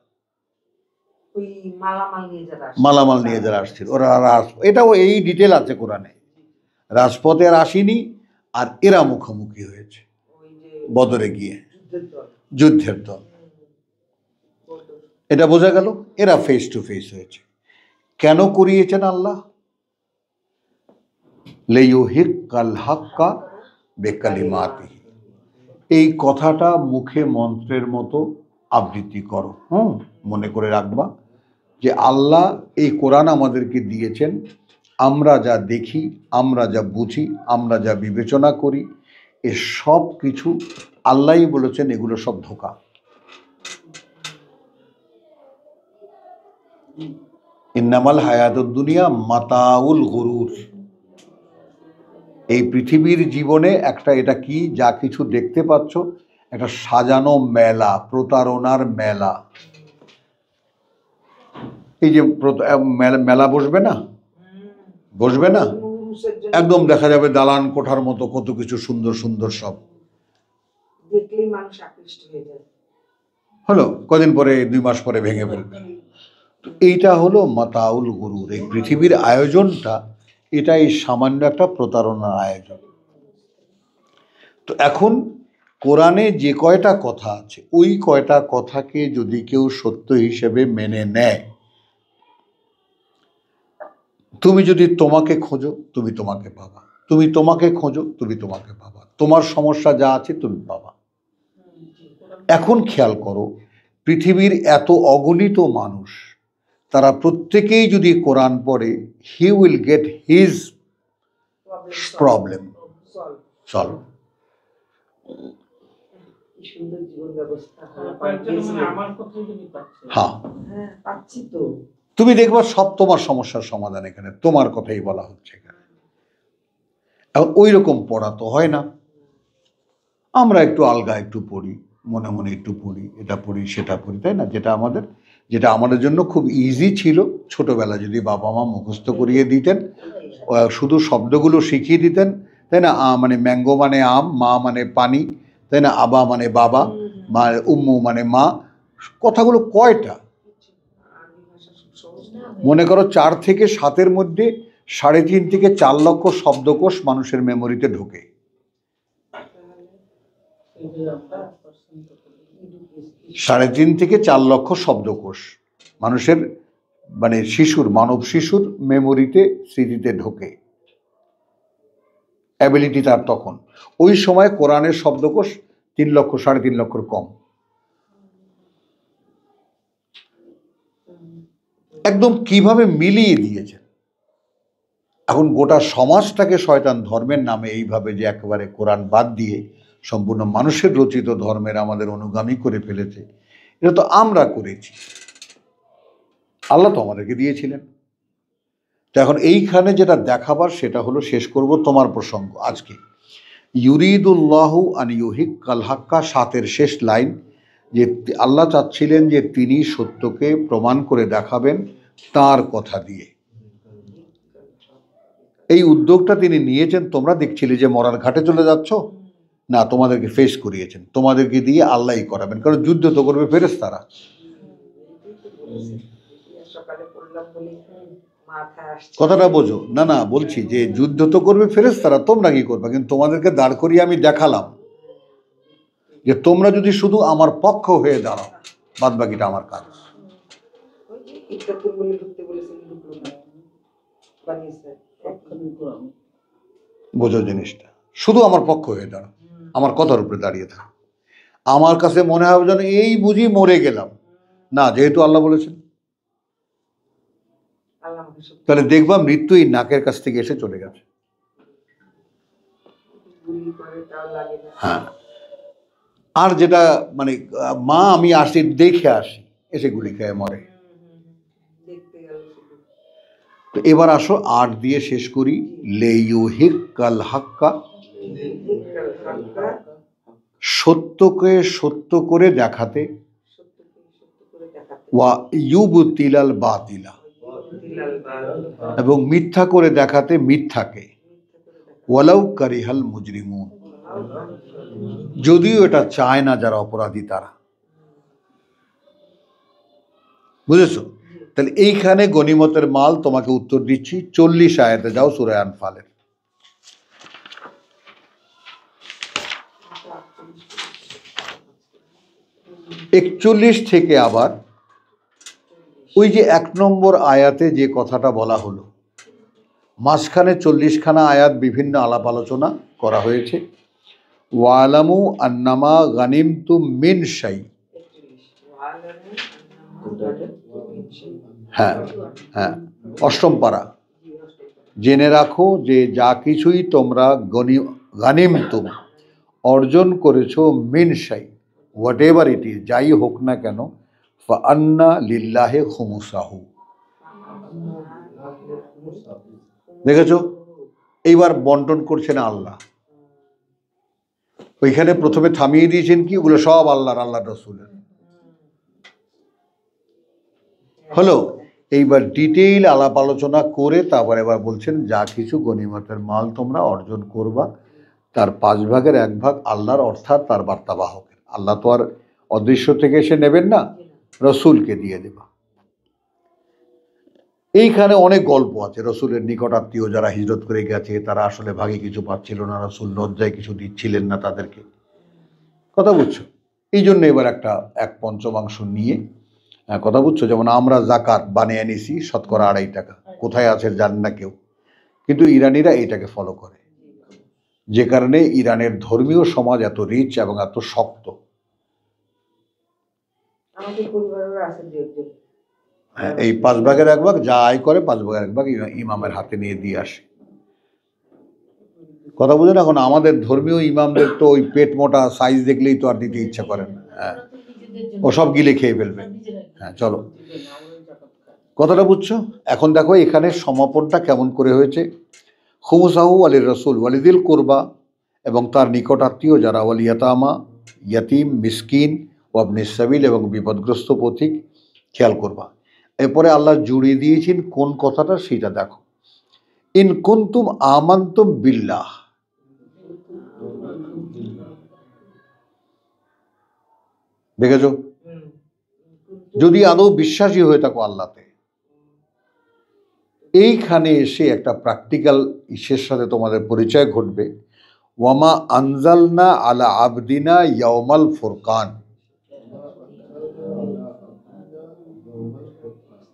মালামাল নিয়ে যারা আসছিল ওরা, এটাও এই ডিটেল আছে কোরআনে। রাজপথে আর আসেনি, আর এরা মুখোমুখি হয়েছে বদরে গিয়ে, যুদ্ধের দল, এটা বোঝা গেল। এরা ফেস টু ফেস হয়েছে। কেন করিয়েছেন আল্লাহ? লিইউহিক্কাল হাক্কা বিকালিমাতিহি, এই কথাটা মুখে মন্ত্রের মতো আবৃত্তি করো। মনে করে রাখবা যে আল্লাহ এই কোরআন আমাদেরকে দিয়েছেন, আমরা যা দেখি, আমরা যা বুঝি, আমরা যা বিবেচনা করি, এ সব কিছু আল্লাহই বলেছেন এগুলো সব ধোঁকা। ইন্নামাল হায়াতুদ দুনিয়া মাতাউল গুরুর, এই পৃথিবীর জীবনে একটা, এটা কি যা কিছু দেখতে পাচ্ছ, একটা সাজানো মেলা, প্রতারণার মেলা। এই যে মেলা বসবে না, বসবে না, একদম দেখা যাবে দালান কোঠার মতো কত কিছু সুন্দর সুন্দর, সব দেখলেই মানুষ আকৃষ্ট হয়ে যায়, হলো কদিন পরে 2 মাস পরে ভেঙে ফেলবে। তো এইটা হলো মাতাউল গুরুর, এই পৃথিবীর আয়োজনটা, এটা এই সামান্য একটা প্রতারণার আয়োজন। তো এখন কোরআনে যে কয়টা কথা আছে, ওই কয়টা কথাকে যদি কেউ সত্য হিসেবে মেনে নেয়, তুমি যদি তোমাকে খোঁজো তুমি তোমাকে পাবা, তুমি তোমাকে খোঁজো তুমি তোমাকে পাবা, তোমার সমস্যা যা আছে তুমি পাবা। এখন খেয়াল করো, পৃথিবীর এত অগণিত মানুষ, তারা প্রত্যেকেই যদি কোরআন পড়ে, he will get his problem solve. সুন্দর জীবন ব্যবস্থা আমার কথাই তুমি পাচ্ছ। হ্যাঁ, হ্যাঁ পাচ্ছি তো। তুমি দেখবা সব তোমার সমস্যার সমাধান এখানে, তোমার কথাই বলা হচ্ছে এখানে। এখন ওই রকম পড়া তো হয় না, আমরা একটু আলগা একটু পড়ি, মনে মনে একটু পড়ি, এটা পড়ি সেটা পড়ি, তাই না? যেটা আমাদের জন্য খুব ইজি ছিল ছোটবেলা, যদি বাবা মা মুখস্থ করিয়ে দিতেন, শুধু শব্দগুলো শিখিয়ে দিতেন, তাই না? মানে ম্যাঙ্গো মানে আম, মা মানে পানি, তাই না? আবা মানে বাবা, মা উম্মু মানে মা, কথাগুলো কয়টা? মনে করো 4 থেকে 7-এর মধ্যে 3.5 থেকে 4 লক্ষ শব্দকোষ মানুষের মেমোরিতে ঢোকে। 3.5 থেকে 4 লক্ষ শব্দকোষ মানুষের, মানে মানব শিশুর মেমোরিতে, স্মৃতিতে ঢোকে। অ্যাবিলিটি তার তখন। ওই সময় কোরআনের শব্দকোষ 3 লক্ষ 3.5 লক্ষর কম। একদম কিভাবে মিলিয়ে দিয়েছেন। এখন গোটা সমাজটাকে শয়তান ধর্মের নামে এইভাবে যে একেবারে কোরআন বাদ দিয়ে সম্পূর্ণ মানুষের রচিত ধর্মের আমাদের অনুগামী করে ফেলেছে, এটা তো আমরা করেছি, আল্লাহ তো আমাদেরকে দিয়েছিলেন। তো এখন এইখানে যেটা দেখাবার সেটা হলো, শেষ করব তোমার প্রসঙ্গ আজকে, ইউরিদুল্লাহু আন ইউহিক্কাল হাক্কা, 7-এর শেষ লাইন, যে আল্লাহ চাচ্ছিলেন যে তিনি সত্যকে প্রমাণ করে দেখাবেন তার কথা দিয়ে। এই উদ্যোগটা তিনি নিয়েছেন। তোমরা দেখছিলে যে মরার ঘাটে চলে যাচ্ছ না, তোমাদেরকে ফেস করিয়েছেন, তোমাদেরকে দিয়ে আল্লাহই করাবেন, কারণ যুদ্ধ তো করবে ফেরেশতারা। কথাটা বোঝো না? না বলছি যে যুদ্ধ তো করবে ফেরেশতারা, তোমরা কি করবে? কিন্তু তোমাদেরকে দাঁড় করিয়ে আমি দেখালাম যে তোমরা যদি শুধু আমার পক্ষ হয়ে দাঁড়াও, বাদ বাকিটা আমার কাজ। বোঝো জিনিসটা, শুধু আমার পক্ষ হয়ে দাঁড়াও, আমার কথার উপরে দাঁড়িয়ে থাকো। আমার কাছে মনে হবে যেন এই বুঝি মরে গেলাম, না, যেহেতু আল্লাহ বলেছেন, তাহলে দেখবা মৃত্যু এই নাকের কাছ থেকে এসে চলে গেছে। হ্যাঁ, আর যেটা মানে মা আমি আসি দেখে আসি, এসে গুলি খেয়ে মরে। তো এবার আসো 8 দিয়ে শেষ করি, লিইউহিক্কাল হাক্কা, সত্যকে সত্য করে দেখাতে, ওয়া ইউবতিলাল বাতিলা, এবং মিথ্যা করে দেখাতে মিথ্যাকে, ওয়ালাউ কারিহাল মুজরিমুন, যদিও এটা চায় না যারা অপরাধী তারা। বুঝেছো? তাহলে এইখানে গনিমতের মাল তোমাকে উত্তর দিচ্ছি। 40 আয়াতে যাও সূরা আনফালের। একচল্লিশ থেকে আবার ওই যে 1 নম্বর আয়াতে যে কথাটা বলা হলো, মাঝখানে 40খানা আয়াত বিভিন্ন আলাপ আলোচনা করা হয়েছে। ওয়ালামু আন্নামা গানিমতুম মিন শাই, হ্যাঁ হ্যাঁ, 8ম পারা, জেনে রাখো যে যা কিছুই তোমরা গানিমতুম অর্জন করেছো, মিন শাই, হোয়াট এভার ইট ইজ, যাই হোক না কেন, ফাআন্না লিল্লাহি খুমুসাহু। দেখেছো? এইবার বন্টন করছেন আল্লাহ। ওইখানে প্রথমে থামিয়ে দিয়েছেন কি, ওগুলো সব আল্লাহর, আল্লাহ রসুলের হলো। এইবার ডিটেইল আলাপ আলোচনা করে তারপর এবার বলছেন যা কিছু গনিমতের মাল তোমরা অর্জন করবা, তার 5 ভাগের 1 ভাগ আল্লাহর, অর্থাৎ তার বার্তাবাহকের। আল্লাহ তো আর অদৃশ্য থেকে এসে নেবেন না, রসুলকে দিয়ে দেবা। এইখানে অনেক গল্প আছে, রসুলের নিকটাত্মীয় যারা হিজরত করে গেছে তারা আসলে ভাগে কিছু পাচ্ছিল না, রসুল লজ্জায় কিছু দিচ্ছিলেন না তাদেরকে। কথা বুঝছো? এই জন্য এবার একটা 1/5 নিয়ে কথা বুঝছো। যেমন আমরা জাকাত বানিয়ে নিছি 2.5 টাকা, কোথায় আছে জান না কেউ, কিন্তু ইরানিরা এইটাকে ফলো করে, যে কারণে ইরানের ধর্মীয় সমাজ এত রিচ এবং এত শক্ত। হ্যাঁ, এই 5 ভাগের 1 ভাগ যা আয় করে 5 ভাগের 1 ভাগ ইমামের হাতে নিয়ে দিয়ে আসে। কথা বুঝেন? এখন আমাদের ধর্মীয় ইমামদের তো ওই পেট মোটা সাইজ দেখলেই তো আর দিতে ইচ্ছা করেন না। হ্যাঁ, ও সব গিলে খেয়ে ফেলবে। হ্যাঁ, চলো, কথাটা বুঝছো? এখন দেখো এখানে সমাপনটা কেমন করে হয়েছে। খুমুসাহু আলির রসুল ওয়ালিদিল কোরবা, এবং তার নিকট আত্মীয় যারা, ওয়াল ইয়াতামা, ইয়াতিম, মিসকিন, ওয়াবনে সাবিল, এবং বিপদগ্রস্ত পথিক, খেয়াল করবা। এরপরে আল্লাহ জুড়িয়ে দিয়েছেন কোন কথাটা সেটা দেখো। ইন কুনতুম আমানতুম বিল্লাহ, দেখেছো? যদি আদৌ বিশ্বাসী হয়ে থাকো আল্লাহতে। এইখানে এসে একটা প্র্যাকটিক্যাল ইসের সাথে তোমাদের পরিচয় ঘটবে। ওয়ামা আনজালনা আলা আবদিনা ইয়াউমাল ফুরকান,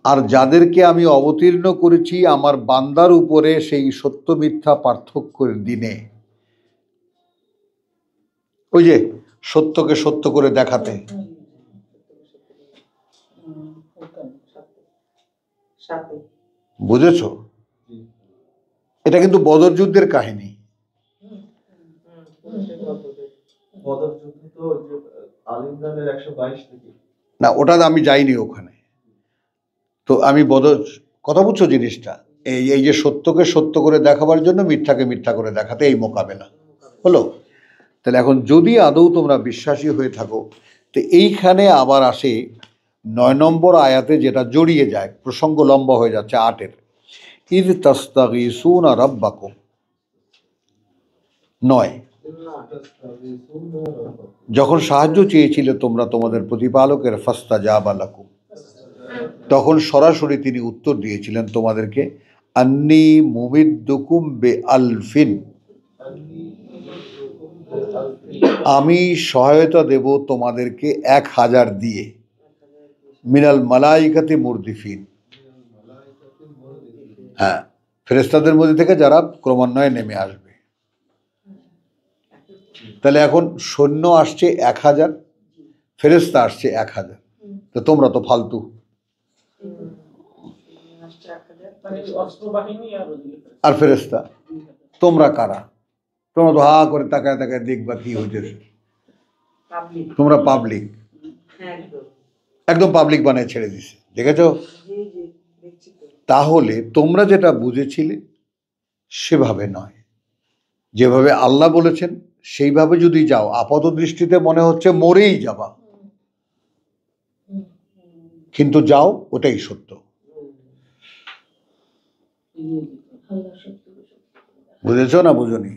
আর যাদেরকে আমি অবতীর্ণ করেছি আমার বান্দার উপরে সেই সত্য মিথ্যা পার্থক্যের দিনে। ওই যে সত্যকে সত্য করে দেখাতে। বুঝেছো? এটা কিন্তু বদর যুদ্ধের কাহিনী। না, ওটা আমি যাইনি ওখানে। তো আমি বদর, কথা বুঝছো জিনিসটা? এই যে সত্যকে সত্য করে দেখাবার জন্য মিথ্যাকে মিথ্যা করে দেখাতে এই মোকাবেলা হলো। তাহলে এখন যদি আদৌ তোমরা বিশ্বাসী হয়ে থাকো, তো এইখানে আবার আসে 9 নম্বর আয়াতে, যেটা জড়িয়ে যায়, প্রসঙ্গ লম্বা হয়ে যাচ্ছে 8-এর। ইয তাস্তাগীসুনা রাব্বাকুম, 9, যখন সাহায্য চেয়েছিলে তোমরা তোমাদের প্রতিপালকের, ফাস্তাজাবা লাকুম, তখন সরাসরি তিনি উত্তর দিয়েছিলেন তোমাদেরকে, আন্নী মুমিদ্দুকুম বিআলফিন, আমি সহায়তা দেব তোমাদেরকে 1000 দিয়ে, মিনাল মালাইকাতি মুরদিফিন, হ্যাঁ, ফেরেশতাদের মধ্যে থেকে যারা ক্রমান্বয়ে নেমে আসবে। তাহলে এখন সৈন্য আসছে 1000, ফেরেশতা আসছে 1000, তো তোমরা তো ফালতু। আর ফেরেশতা তোমরা কারা? তোমরা তো হা করে তাকায় তাকায় দেখবা কি হইতেছে। তোমরা পাবলিক, একদম পাবলিক বানায় ছেড়ে দিছে, দেখেছো? তাহলে তোমরা যেটা বুঝেছিলে সেভাবে নয়, যেভাবে আল্লাহ বলেছেন সেইভাবে যদি যাও, আপাত দৃষ্টিতে মনে হচ্ছে মরেই যাবা, কিন্তু যাও, ওটাই সত্য। বুঝেছো না বুঝনি?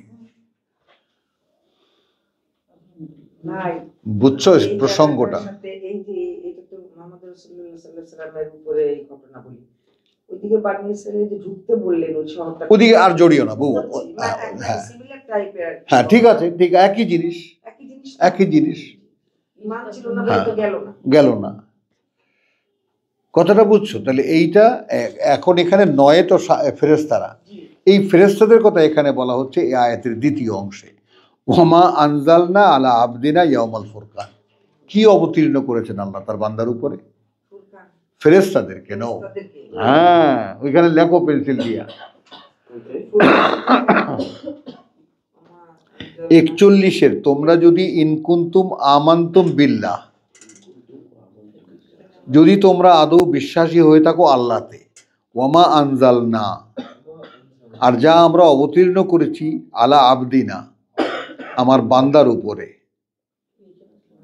বুঝছো প্রসঙ্গটা? এই যে এটা তো মুহাম্মদ রাসূলুল্লাহ সাল্লাল্লাহু আলাইহি ওয়াসাল্লামের উপরে এই ঘটনা বলি, ওইদিকে বানিয়েছে যে ঢুকতে বললেন ওই শহরটা, ওদিকে আর জড়িও না বউ। সিমিলার টাইপের। হ্যাঁ, ঠিক আছে, ঠিক, একই জিনিস, একই জিনিস। ইমান ছিল না বলে তো গেল না। কথাটা বুঝছো? তাহলে এইটা এখন এখানে 9 তো ফেরেশতারা, এই ফেরেশতাদের কথা এখানে বলা হচ্ছে এই আয়াতের দ্বিতীয় অংশে। ওয়ামা আনজালনা আলা আবদিনা ইয়াউমাল ফুরকান, কি অবতীর্ণ করেছেন আল্লাহ তার বান্দার উপরে? ফেরেশতাদের। কেন? হ্যাঁ, ওইখানে লেখো পেন্সিল দিয়া। 41-এর, তোমরা যদি ইনকুন্তুম আমানতুম বিল্লাহ, যদি তোমরা আদৌ বিশ্বাসী হয়ে থাকো আল্লাহতে, ওয়ামা আনজালনা, আর যা আমরা অবতীর্ণ করেছি, আলা আবদিনা, আমার বান্দার উপরে।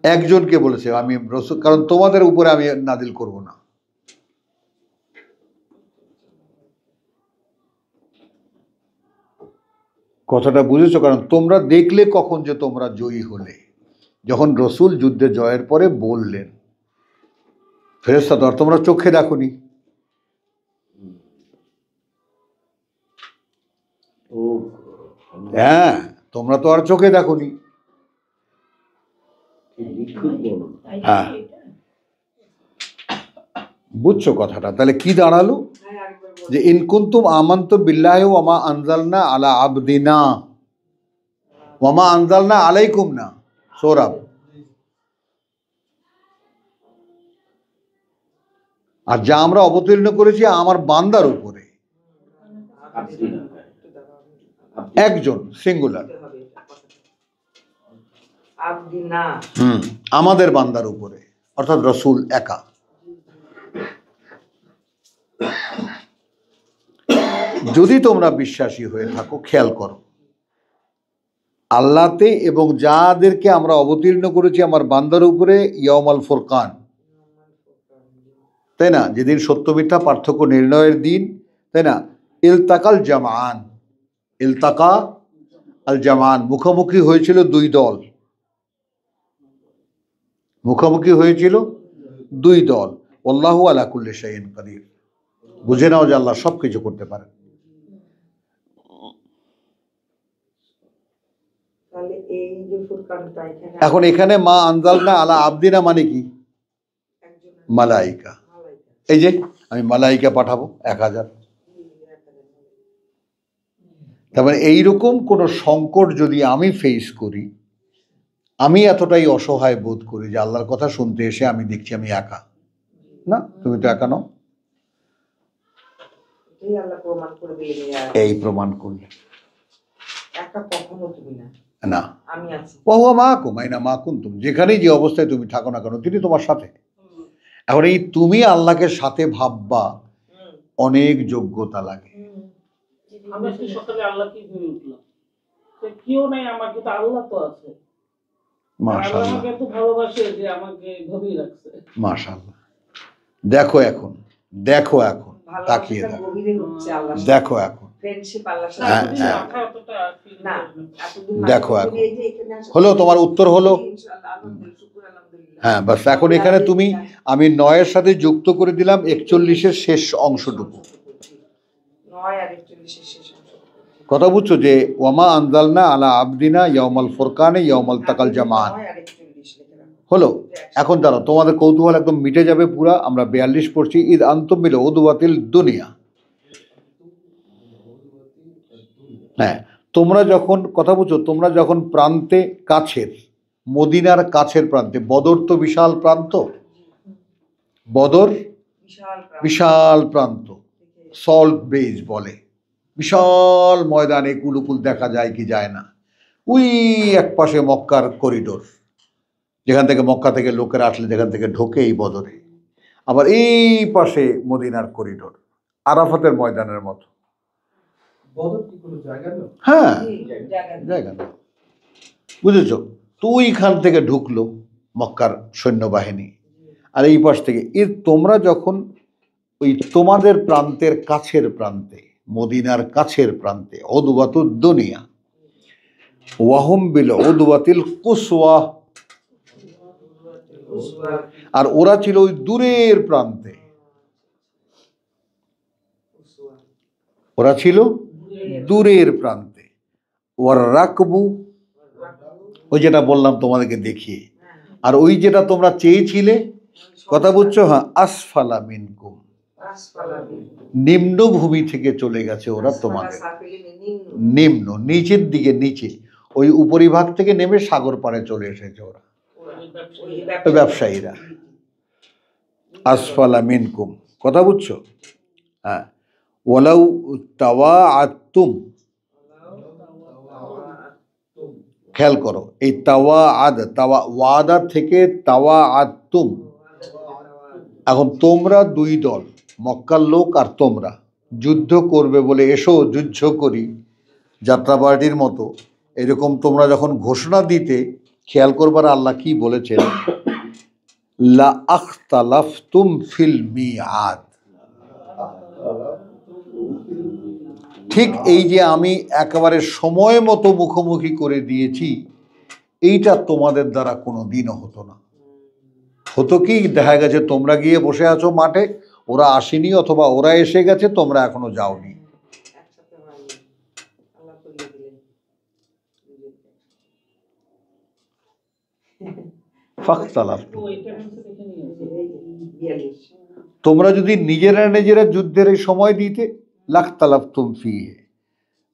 একজনকে বলেছে আমি রসুল, কারণ তোমাদের উপরে আমি নাজিল করব না। কথাটা বুঝেছো? কারণ তোমরা দেখলে কখন যে তোমরা জয়ী হলে, যখন রসুল যুদ্ধে জয়ের পরে বললেন। ফেরেশতা তো আর তোমরা চোখে দেখোনি। হ্যাঁ, তোমরা তো আর চোখে দেখোনি। হ্যাঁ, বুঝছো কথাটা? তাহলে কি দাঁড়ালো? যে ইনকুন্তুম আমানতুম বিল্লাহি ওয়া মা আনজালনা আলা আবদিনা, ওয়া মা আনজালনা আলাইকুম না, সূরা। আর যা আমরা অবতীর্ণ করেছি আমার বান্দার উপরে। একজন, সিঙ্গুলার। দিতে হবে এটা কথাটা। আব্দিনা। আমাদের বান্দার উপরে, অর্থাৎ রসুল একা। যদি তোমরা বিশ্বাসী হয়ে থাকো, খেয়াল করো, আল্লাহতে এবং যাদেরকে আমরা অবতীর্ণ করেছি আমার বান্দার উপরে ইয়াউমাল ফুরকান, তাই না, যেদিন সত্য মিথ্যা পার্থক্য নির্ণয়ের দিন, তাই না, ইলতাকাল জামান, ইলতাকা আল জামান, মুখোমুখি হয়েছিল দুই দল, মুখোমুখি হয়েছিল দুই দল। আল্লাহু আলা কুল্লি শাইইন কাদির, বুঝে নাও যে আল্লাহ সব কিছু করতে পারেন। তাহলে এই যে ফুরকানটা এখানে এখন এখানে মা আনজালনা আলা আবদিনা মানে কি? একজন মালাইকা। মালাইকা। এই যে আমি মালাইকা পাঠাবো 1000। তার মানে এইরকম কোনো সংকট যদি আমি ফেস করি, আমি এতটাই অসহায় বোধ করি যে আল্লাহর কথা শুনতে এসে আমি দেখছি আমি একা। না, তুমি তো একা নও। এই আল্লাহ প্রমাণ করে দিলেন, এই প্রমাণ করলে একা কখনো তুমি না, না, আমি আছি। ওয়া মাকুম আইনা মা কুনতুম, যেখানেই যে অবস্থায় তুমি থাকো না কেন তিনি তোমার সাথে। এখন এই তুমি আল্লাহকে সাথে ভাববা অনেক যোগ্যতা লাগে। আমি আজকে সকালে আল্লাহকে ভেবে উঠলাম যে কেউ নাই, আমার কিন্তু আল্লাহ তো আছে। আল্লাহ মাশাআল্লাহ, আমাকে এত ভালোবাসে যে আমাকে ভেবেই রাখছে। মাশাআল্লাহ। দেখো এখন, দেখো এখন, তাকিয়ে ভালোবাসাটা দেখো, গভীরে হচ্ছে আল্লাহর সাথে। দেখো এখন, ফ্রেন্ডশিপ আল্লাহর সাথে। হ্যাঁ, এতদিন হ্যাঁ। মাথা অতটা feel না, করিনি। এতদিন দেখো মাঝে এখন। এই যে এখানে আসা- হলো তোমার উত্তর হলো। ইনশাআল্লাহ, আলহামদুলিল্লাহ, শুকর আলহামদুলিল্লাহ। হ্যাঁ, বাস এখন এখানে তুমি, আমি 9-এর সাথে যুক্ত করে দিলাম 41-এর শেষ অংশটুকু। 9 আর 41 এর শেষ অংশ। কথা বুঝছো যে ওয়ামা আনজালনা আলা আবদিনা ইয়াউমাল ফুরকানে ইয়াউমাল তাকাল জামান। 9 আর 41 লিখে রাখো। হলো, এখন দাঁড়াও, তোমাদের কৌতূহল একদম মিটে যাবে পুরা। আমরা 42 পড়ছি, ঈদ আনতুম বিল উদওয়াতিল দুনিয়া। হ্যাঁ, তোমরা যখন, কথা বুঝছো, তোমরা যখন প্রান্তে কাছের, মদিনার কাছের প্রান্তে, বদর তো বিশাল প্রান্ত, বদর বিশাল প্রাণ। বিশাল প্রান্ত, সল্ট বেজ বলে, বিশাল ময়দানে কুলুকুল দেখা যায় কি যায় না। ওই এক পাশে মক্কার করিডোর, যেখান থেকে মক্কা থেকে লোকেরা আসলে যেখান থেকে ঢোকে এই বদরে, আবার এই পাশে মদিনার করিডোর, আরাফাতের ময়দানের মতো। হ্যাঁ, জায়গা না, বুঝেছ? তো ওইখান থেকে ঢুকলো মক্কার সৈন্যবাহিনী, আর এই পাশ থেকে তোমরা যখন ওই তোমাদের প্রান্তের কাছের প্রান্তে, মদিনার কাছের প্রান্তে, উদওয়াতুদ দুনিয়া, ওয়াহুম বিল উদওয়াতিল কুসওয়া, আর ওরা ছিল ওই দূরের প্রান্তে, ওরা ছিল দূরের প্রান্তে। ওয়ার রাকবু, ওই যেটা বললাম তোমাদেরকে দেখিয়ে, আর ওই যেটা তোমরা চেয়েছিলে, কথা বুঝছো, হ্যাঁ, আসফালা মিনকুম, নিম্নভূমি থেকে চলে গেছে ওরা তোমাদের, নিম্ন, নিচের দিকে, নিচে, ওই উপরিভাগ থেকে নেমে সাগর পাড়ে চলে এসেছে ওরা, ওই ব্যবসায়ীরা। আসফালা মিনকুম, কথা বুঝছো? হ্যাঁ, ওয়ালাউ তাওয়াআতুম, খেয়াল করো, এই ওয়াদা থেকে তাওয়াআতুম। এখন তোমরা দুই দল, মক্কার লোক আর তোমরা, যুদ্ধ করবে বলে এসো যুদ্ধ করি, যাত্রাবাড়ির মতো, এরকম তোমরা যখন ঘোষণা দিতে, খেয়াল করবার আল্লাহ কি বলেছেন, লা আখতালাফতুম ফিল মিআদ। ঠিক এই যে আমি একেবারে সময় মতো মুখোমুখি করে দিয়েছি, এইটা তোমাদের দ্বারা কোনো দিনও হতো না। হতো কি, দেখা গেছে তোমরা গিয়ে বসে আছো মাঠে, ওরা আসেনি, অথবা ওরা এসে গেছে, তোমরা এখনো যাওনি। ফাখতালাফতুম, তোমরা যদি নিজেরা নিজেরা যুদ্ধের এই সময় দিতে, লাখতালাফতুম ফিহে,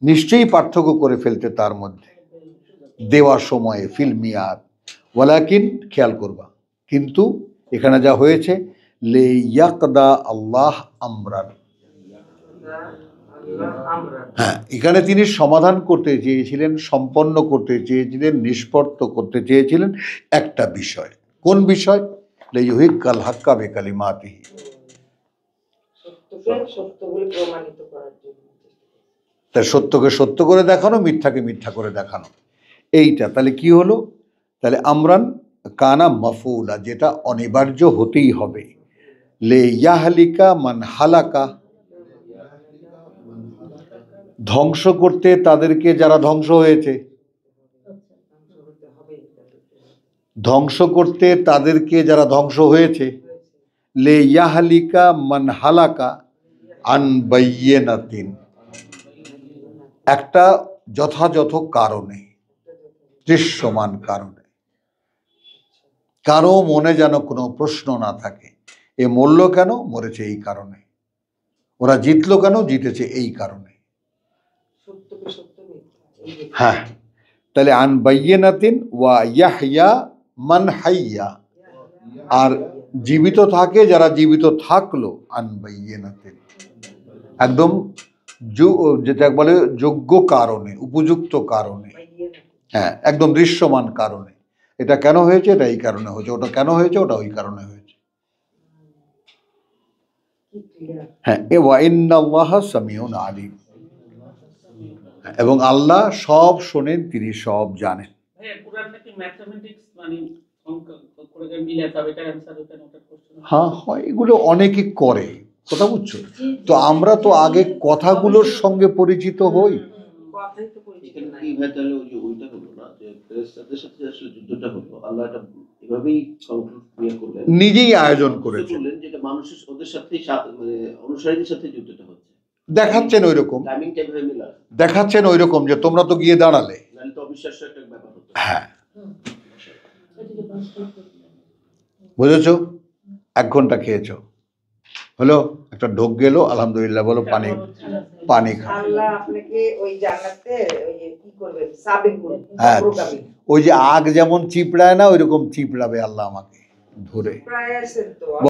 নিশ্চয়ই পার্থক্য করে ফেলতে তার মধ্যে, দেওয়ার সময়ে, ফিল মিয়াদ। ওয়ালাকিন, খেয়াল করবা, কিন্তু এখানে যা হয়েছে, লে ইয়াকদা আল্লাহ আমরান, হ্যাঁ, এখানে তিনি সমাধান করতে চেয়েছিলেন, সম্পন্ন করতে চেয়েছিলেন, নিষ্পত্ত করতে চেয়েছিলেন একটা বিষয়। কোন বিষয়? লিইহিক্কাল হাক্কা বিকালিমাতিহি, সত্যকে সত্য বলে প্রমাণিত করার জন্য। তাই সত্যকে সত্য করে দেখানো, মিথ্যাকে মিথ্যা করে দেখানো। এইটা তাহলে কি হলো? তাহলে আমরান কানা মাফউলা, যেটা অনিবার্য হতেই হবে। লে ইয়াহলিকা মান হালাকা, ধ্বংস করতে তাদেরকে যারা ধ্বংস হয়েছে, ধ্বংস করতে তাদেরকে যারা ধ্বংস হয়েছে। লে ইয়াহলিকা মান হালাকা আন বাইয়িনাতিন, একটা যথাযথ কারণে, দৃশ্যমান কারণে। কারো মনে যেন কোনো প্রশ্ন না থাকে, এ মরল কেন? মরেছে এই কারণে। ওরা জিতলো কেন? জিতেছে এই কারণে। সত্যকে সত্য মিথ্যা। হ্যাঁ, তাহলে আন বাইয়িনাতিন ওয়া ইয়াহইয়া মান হাইয়া, আর জীবিত থাকে যারা জীবিত থাকলো। আন বাইয়িনাতিন, একদম যেটা বলে যোগ্য কারণে, উপযুক্ত কারণে। হ্যাঁ, একদম দৃশ্যমান কারণে। এটা কেন হয়েছে? এটা এই কারণে হয়েছে। ওটা কেন হয়েছে? ওটা ওই কারণে হয়েছে। হ্যাঁ, ওয়া ইন্নাল্লাহা সামিউন আলিম, এবং আল্লাহ সব শোনেন, তিনি সব জানেন। হ্যাঁ, কোরআনটা কি ম্যাথমেটিক্স মানে অঙ্ক করে মিলে যাবে, এটা অ্যানসার ওটা নোট করতে? হ্যাঁ হয়, এগুলো অনেকে করে, কথা বুঝছো? তো আমরা তো আগে কথাগুলোর সঙ্গে পরিচিত হই। কথাই তো পরিচিত না। কি ভাই, তাহলে ওই যে ওইটা হলো না যে ফেরেশতাদের সাথে আসলে যুদ্ধটা হলো, আল্লাহ এটা এভাবেই কনক্লুড করলেন, নিজেই আয়োজন করেছেন, বললেন যেটা মানুষের ওদের সাথেই মানে অনুসারীদের সাথে যুদ্ধটা হচ্ছে, দেখাচ্ছেন ওই রকম, টাইমিংটা এভাবে মিলা, দেখাচ্ছেন ওই রকম যে তোমরা তো গিয়ে দাঁড়ালে। নাহলে তো অবিশ্বাস্য একটা ব্যাপার হতো। হ্যাঁ, বুঝেছো? 1 ঘন্টা খেয়েছো, হলো একটা ঢোক গেল, আলহামদুলিল্লাহ বলো, পানি পানি খাও। আল্লাহ আপনাকে ওই জান্নাতে ওই যে কি করবেন, সাবিকুল হ্যাঁ, অগ্রগামী। ওই যে আগ যেমন চিপড়ায় না, ওই রকম চিপড়াবে আল্লাহ আমাকে ধরে। প্রায় আছেন তো